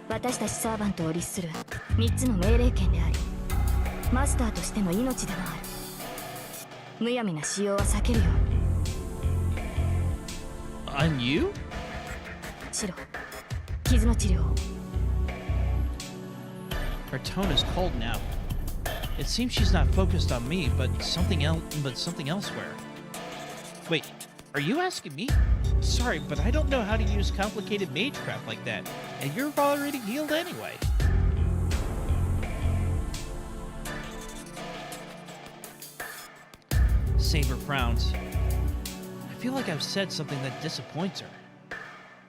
C: 私たちサーバントを律する3つの命令権であり、マスターとしての命でもある。むやみな使用は避けるように。
A: On you?
C: シロ、傷の治療を。
A: Her tone is cold now. It seems she's not focused on me, but something elsewhere. Wait, are you asking me? Sorry, but I don't know how to use complicated magecraft like that, and you're already healed anyway. Saber frowns. I feel like I've said something that disappoints her.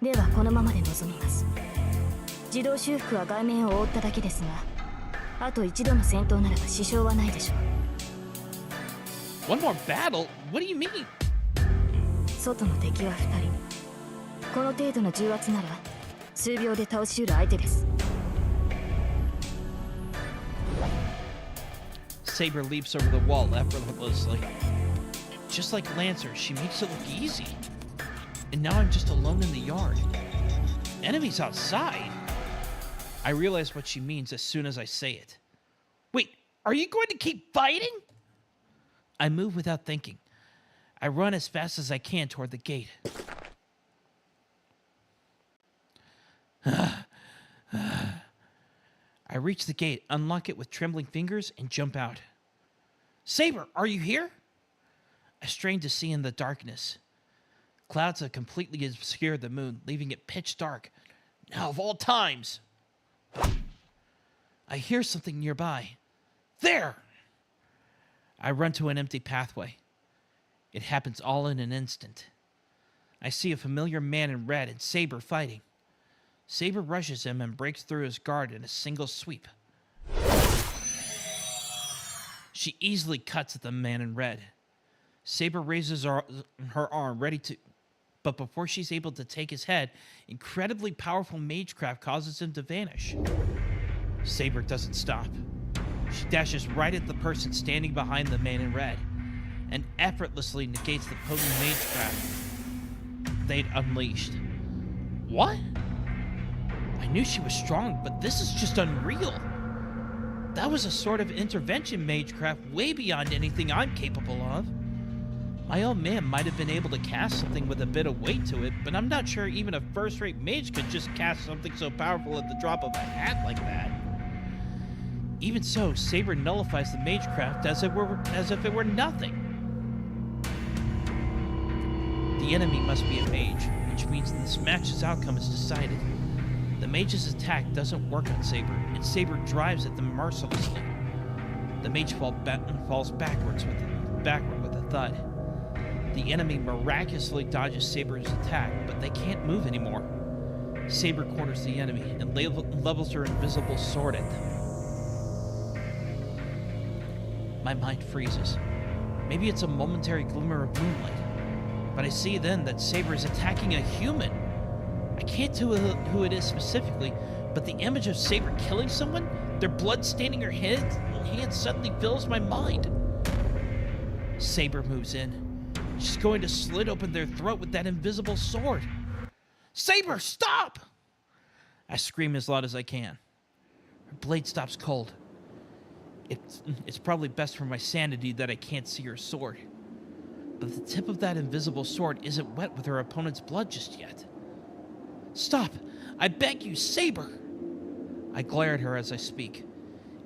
C: ではこのままで臨みます。自動修復は外面を覆っただけですが、あと一度の戦闘ならば支障はないでしょう。
A: One more battle? What do you mean?
C: 外の敵は2人。この程度の重圧なら数秒で倒しうる相手です。
A: Saber leaps over the wall effortlessly. Just like Lancer, she makes it look easy. And now I'm just alone in the yard. Enemies outside? I realize what she means as soon as I say it. Wait, are you going to keep fighting? I move without thinking. I run as fast as I can toward the gate. I reach the gate, unlock it with trembling fingers, and jump out. Saber, are you here? I strain to see in the darkness. Clouds have completely obscured the moon, leaving it pitch dark. Now of all times! I hear something nearby. There! I run to an empty pathway. It happens all in an instant. I see a familiar man in red and Saber fighting. Saber rushes him and breaks through his guard in a single sweep. She easily cuts at the man in red. Saber raises her arm, ready to... But before she's able to take his head, incredibly powerful magecraft causes him to vanish. Saber doesn't stop. She dashes right at the person standing behind the man in red, and effortlessly negates the potent magecraft they'd unleashed. What? I knew she was strong, but this is just unreal. That was a sort of intervention magecraft way beyond anything I'm capable of. My old man might have been able to cast something with a bit of weight to it, but I'm not sure even a first-rate mage could just cast something so powerful at the drop of a hat like that. Even so, Saber nullifies the magecraft as if it were nothing. The enemy must be a mage, which means this match's outcome is decided. The mage's attack doesn't work on Saber, and Saber drives at them mercilessly. The mage falls backward with a thud. The enemy miraculously dodges Saber's attack, but they can't move anymore. Saber corners the enemy and levels her invisible sword at them. My mind freezes. Maybe it's a momentary glimmer of moonlight, but I see then that Saber is attacking a human. I can't tell who it is specifically, but the image of Saber killing someone, their blood staining her hands suddenly fills my mind. Saber moves in. She's going to slit open their throat with that invisible sword. Saber, stop! I scream as loud as I can. Her blade stops cold. It's probably best for my sanity that I can't see her sword. But the tip of that invisible sword isn't wet with her opponent's blood just yet. Stop! I beg you, Saber! I glare at her as I speak.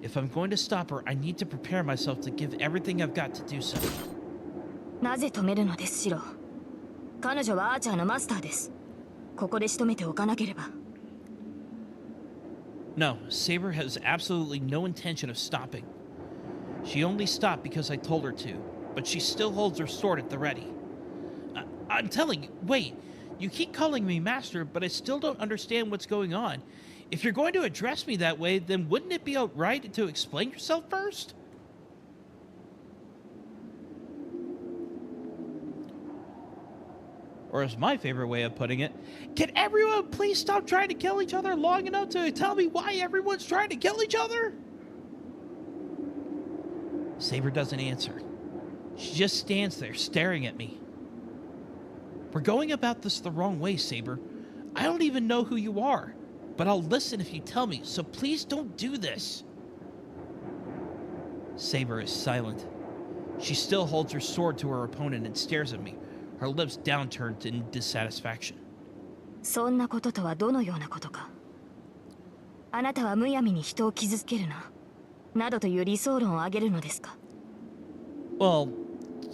A: If I'm going to stop her, I need to prepare myself to give everything I've got to do so.
C: なぜ止めるのです、シロ。彼女はアーチャーのマスターです。ここで仕留めておかなければ。
A: No, Saber has absolutely no intention of stopping. She only stopped because I told her to. but she still holds her sword at the ready. I'm telling you, wait, you keep calling me master, but I still don't understand what's going on. If you're going to address me that way, then wouldn't it be outright to explain yourself first? Or as my favorite way of putting it, can everyone please stop trying to kill each other long enough to tell me why everyone's trying to kill each other? Saber doesn't answer. She just stands there staring at me. We're going about this the wrong way, Saber. I don't even know who you are, but I'll listen if you tell me, so please don't do this. Saber is silent. She still holds her sword to her opponent and stares at me, her lips downturned in dissatisfaction.
C: そんなこととはどのようなことか。あなたはむやみに人を傷つけるな、などという理想論を挙げるのですか。
A: Well,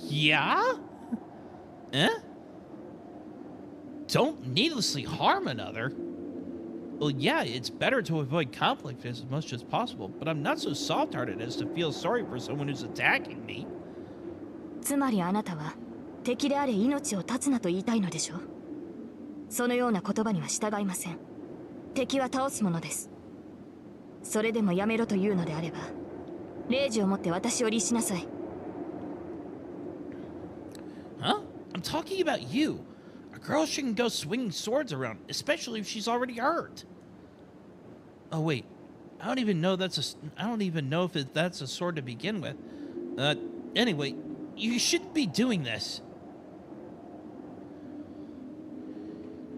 A: yeah? Eh? Don't needlessly harm another. Well, yeah, it's better to avoid conflict as much as possible, but I'm not so soft-hearted as to feel sorry for someone who's attacking me.
C: つまりあなたは敵であれ命を絶つなと言いたいのでしょう。そのような言葉には従いません。敵は倒すものです。それでもやめろというのであれば、令状を持って私を律しなさい。
A: Huh? I'm talking about you. A girl shouldn't go swinging swords around, especially if she's already hurt. Oh wait, I don't even know if that's a sword to begin with. Anyway, you shouldn't be doing this.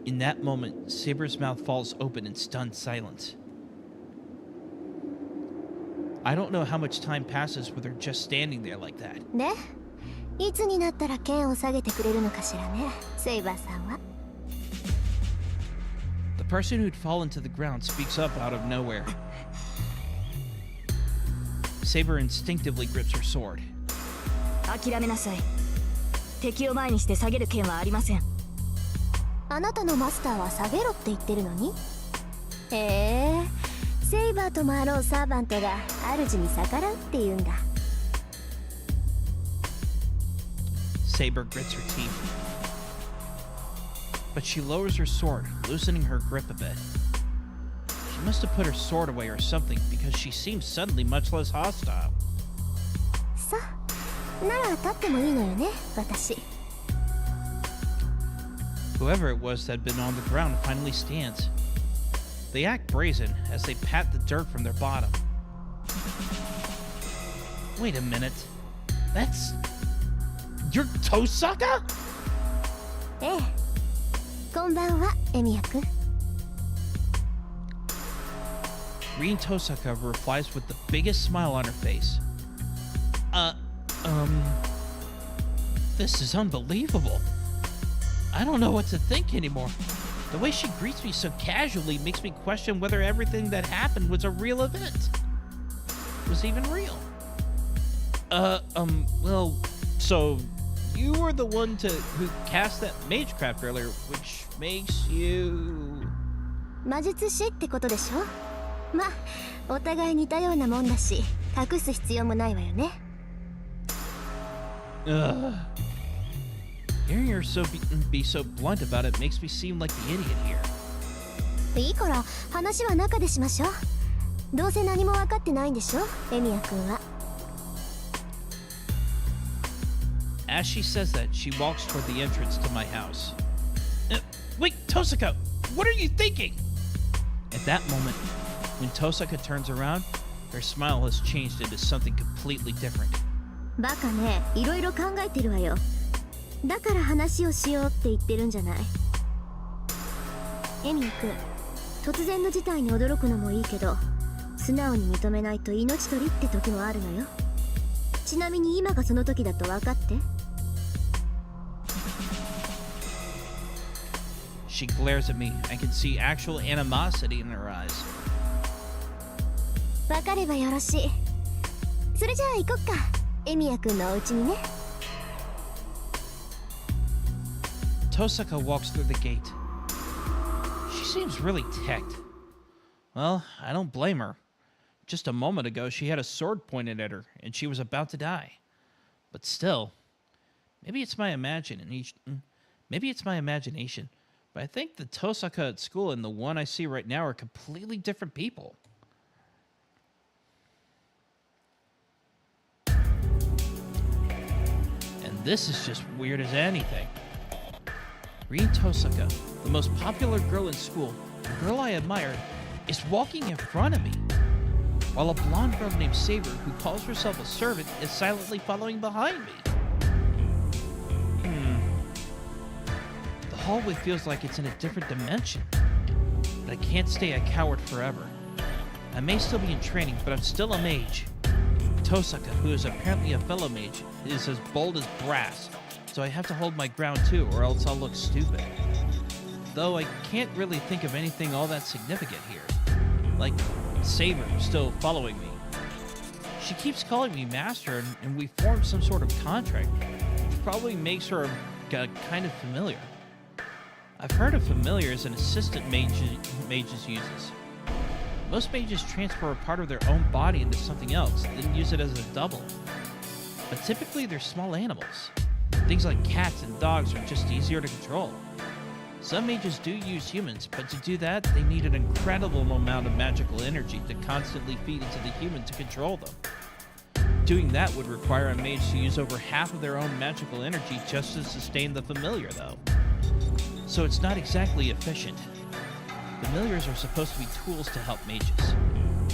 A: In that moment, Saber's mouth falls open in stunned silence. I don't know how much time passes with her just standing there like that.
D: で、いつになったら剣を下げてくれるのかしらね、セイバーさんは。
A: The person who'd fallen to the ground speaks up out of nowhere. Saber instinctively grips her sword.
C: 諦めなさい。敵を前にして下げる剣はありません。
D: あなたのマスターは下げろって言ってるのに。へえ、セイバーともあろうサーバントが主に逆らうって言うんだ。
A: Saber grits her teeth. But she lowers her sword, loosening her grip a bit. She must have put her sword away or something, because she seems suddenly much less hostile.
D: さ、なら立ってもいいのよね、私。
A: Whoever it was that had been on the ground finally stands. They act brazen as they pat the dirt from their bottom. Wait a minute. That's... You're Tosaka?
D: ええ。こんばんは、エミヤ君。
A: Green Tosaka replies with the biggest smile on her face. This is unbelievable. I don't know what to think anymore. The way she greets me so casually makes me question whether everything that happened was a real event. Was even real. Well, so you were the one who cast that magecraft earlier, which makes you...
D: 魔術師ってことでしょ。ま、お互い似たようなもんだし、隠す必要もないわよね。
A: Hearing her be so blunt about it makes me seem like the idiot here.
D: いいから、話は中でしましょう。どうせ何も分かってないんでしょ、エミヤ君は。
A: As she says that, she walks toward the entrance to my house. Wait, Tosaka! What are you thinking? At that moment, when Tosaka turns around, her smile has changed into something completely different.
D: バカね、いろいろ考えてるわよ。だから話をしようって言ってるんじゃない。エミヤ君、突然の事態に驚くのもいいけど、素直に認めないと命取りって時もあるのよ。ちなみに今がその時だと分かって。
A: She glares at me. I can see actual animosity in her eyes.
D: 分かればよろしい。それじゃあ行こっか、エミヤ君のお家にね。
A: Tosaka walks through the gate. She seems really ticked. Well, I don't blame her. Just a moment ago, she had a sword pointed at her, and she was about to die. But still, maybe it's my imagination. Maybe it's my imagination. But I think the Tosaka at school and the one I see right now are completely different people. And this is just weird as anything. Rin Tosaka, the most popular girl in school, the girl I admired, is walking in front of me, while a blonde girl named Saber, who calls herself a servant, is silently following behind me. The hallway feels like it's in a different dimension, but I can't stay a coward forever. I may still be in training, but I'm still a mage. Tosaka, who is apparently a fellow mage, is as bold as brass, so I have to hold my ground too, or else I'll look stupid. Though I can't really think of anything all that significant here. Like Saber still following me. She keeps calling me master, and we formed some sort of contract, which probably makes her kind of familiar. I've heard of familiar as an assistant mages uses. Most mages transfer a part of their own body into something else, then use it as a double. But typically they're small animals. Things like cats and dogs are just easier to control. Some mages do use humans, but to do that, they need an incredible amount of magical energy to constantly feed into the human to control them. Doing that would require a mage to use over half of their own magical energy just to sustain the familiar, though. So it's not exactly efficient. Familiars are supposed to be tools to help mages,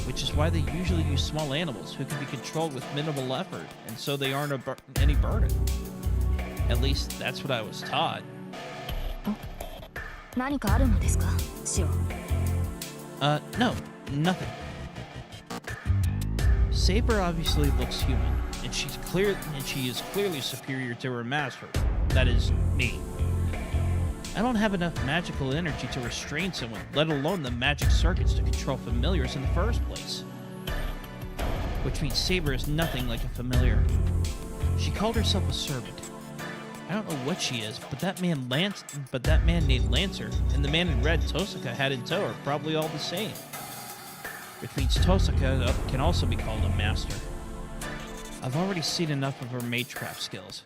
A: which is why they usually use small animals who can be controlled with minimal effort, and so they aren't any burden. At least, that's what I was taught.
C: 何かあるのですか、シオ。
A: No, nothing. Saber obviously looks human, and she is clearly superior to her master. That is, me. I don't have enough magical energy to restrain someone, let alone the magic circuits to control familiars in the first place. Which means Saber is nothing like a familiar. She called herself a servant. I don't know what she is, but that man named Lancer and the man in red Tosaka had in tow are probably all the same. Which means Tosaka can also be called a master. I've already seen enough of her magecraft skills.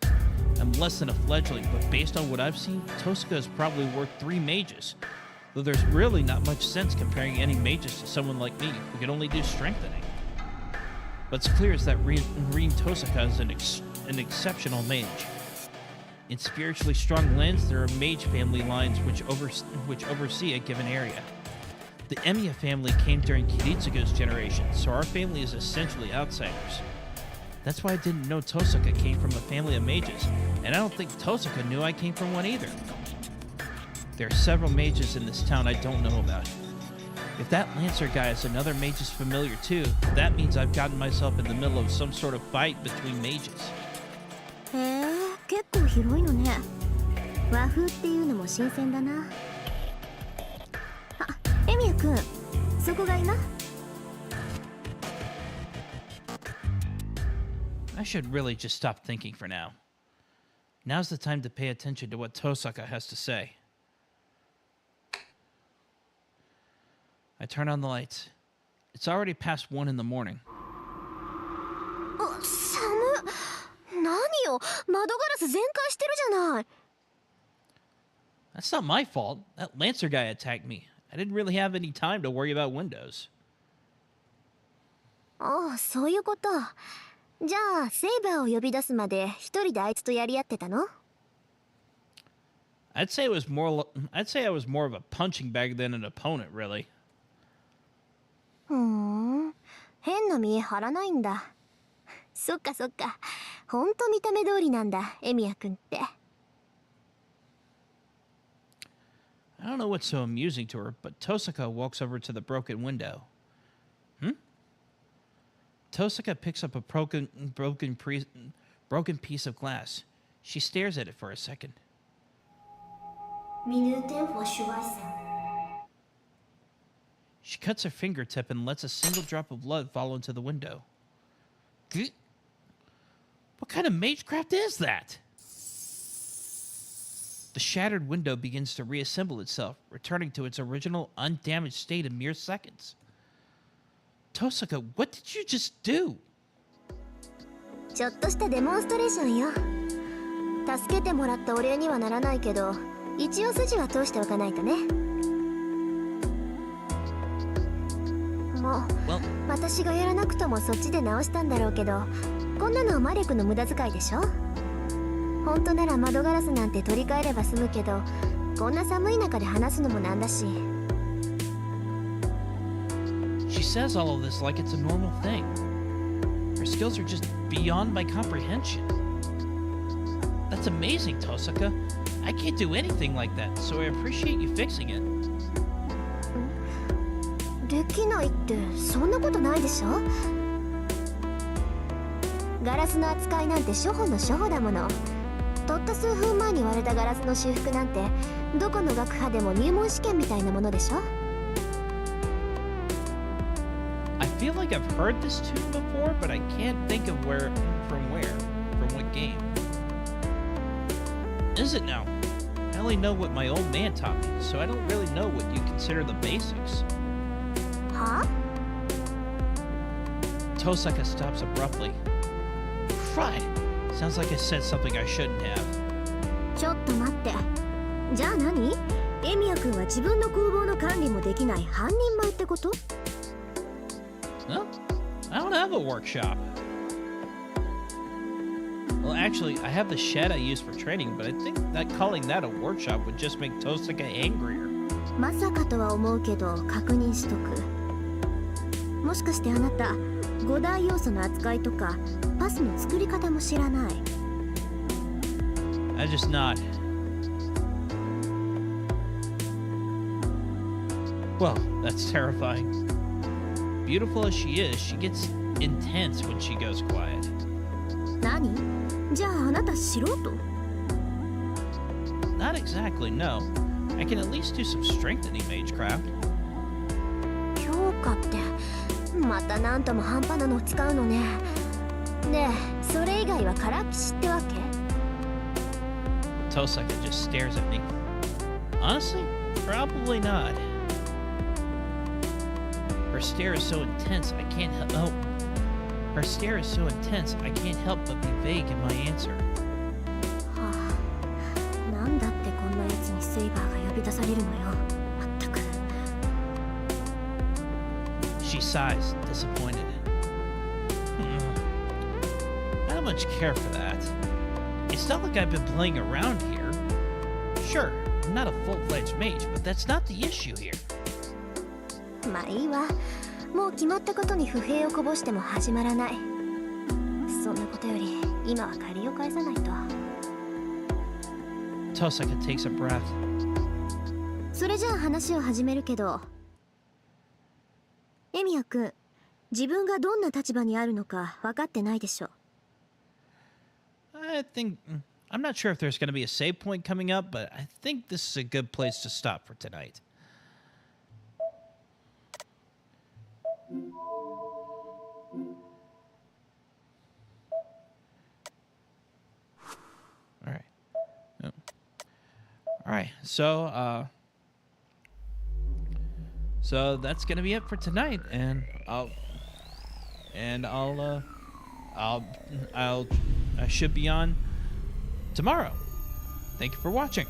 A: I'm less than a fledgling, but based on what I've seen, Tosaka is probably worth 3 mages. Though there's really not much sense comparing any mages to someone like me, who can only do strengthening. What's clear is that Rin Tosaka is an exceptional mage. In spiritually strong lands, there are mage family lines which oversee a given area. The Emiya family came during Kiritsuga's generation, so our family is essentially outsiders. That's why I didn't know Tosaka came from a family of mages, and I don't think Tosaka knew I came from one either. There are several mages in this town I don't know about. If that Lancer guy is another mage's familiar too, that means I've gotten myself in the middle of some sort of fight between mages.
D: へえ、結構広いのね。和風っていうのも新鮮だな。あ、エミヤくん、そこが今？
A: I should really just stop thinking for now. Now's the time to pay attention to what Tosaka has to say. I turn on the lights. It's already past 1 in the morning.
D: あ、寒っ。何よ、窓ガラス全開してるじゃない。
A: That's not my fault. That Lancer guy attacked me. I didn't really have any time to worry about windows.
D: ああ、そういうこと。じゃあ、セイバーを呼び出すまで一人であいつとやり合ってたの？
A: I'd say I was more of a punching bag than an opponent, really.
D: ふーん、変な見え張らないんだ。そっかそっか、ほんと見た目通りなんだ、エミヤくんって。
A: I don't know what's so amusing to her, but Tosaka walks over to the broken window. Tosaka picks up a broken piece of glass. She stares at it for a second. She cuts her fingertip and lets a single drop of blood fall into the window. What kind of magecraft is that? The shattered window begins to reassemble itself, returning to its original undamaged state in mere seconds. Tosaka, what did you just do?
D: ちょっとしたデモンストレーションよ。助けてもらったお礼にはならないけど、一応筋は通しておかないとね。もう
A: Well,
D: 私がやらなくともそっちで直したんだろうけど、こんなの魔力の無駄遣いでしょ。本当なら窓ガラスなんて取り替えれば済むけど、こんな寒い中で話すのもなんだし。
A: she says all of this like it's a normal thing. Her skills are just beyond my comprehension. That's amazing, Tosaka. I can't do anything like that, so I appreciate you fixing it.
D: できないってそんなことないでしょ。ガラスの扱いなんて初歩の初歩だもの。たった数分前に割れたガラスの修復なんてどこの学派でも入門試験みたいなものでしょ。
A: I feel like I've heard this tune before, but I can't think of from what game. Is it now? I only know what my old man taught me, so I don't really know what you consider the basics.
D: はあ？
A: Tosaka stops abruptly. Right. Sounds like I said something I shouldn't have.
D: ちょっと待って。じゃあ何？エミヤ君は自分の工房の管理もできない半人前ってこと？
A: Huh? I don't have a workshop. Well, actually, I have the shed I use for training, but I think that calling that a workshop would just make Tosaka angrier.
D: まさかとは思うけど確認しとく。もしかしてあなた5大要素の扱いとかパスの作り方も知らない？
A: I just nod. Well, that's terrifying. Beautiful as she is, she gets intense when she goes quiet.
D: 何？じゃああなた素人？
A: Not exactly, no. I can at least do some strengthening magecraft.
D: 強化ってまたなんとも半端なのを使うのね。ねえ、それ以外はからっきしってわけ？
A: Tosaka just stares at me. Honestly, probably not. Her stare is so intense, I can't help. Oh, her stare is so intense, I can't help but be vague in my answer.
D: はあ、なんだってこんなやつにセイバーが呼び出されるのよ。まったく。
A: She sighs, disappointed. I don't much care for that. It's not like I've been playing around here. Sure, I'm not a full-fledged mage, but that's not the issue here.
D: まあいいわ。もう決まったことに不平をこぼしても始まらない。そんなことより今は借りを返さないと。
A: Tosaka takes a breath.
D: それじゃあ話を始めるけど、エミヤ君、自分がどんな立場にあるのか分かってないでしょ。
A: I think I'm not sure if there's going to be a save point coming up, but I think this is a good place to stop for tonight. All right. Oh. All right. So that's going to be it for tonight, and I should be on tomorrow. Thank you for watching.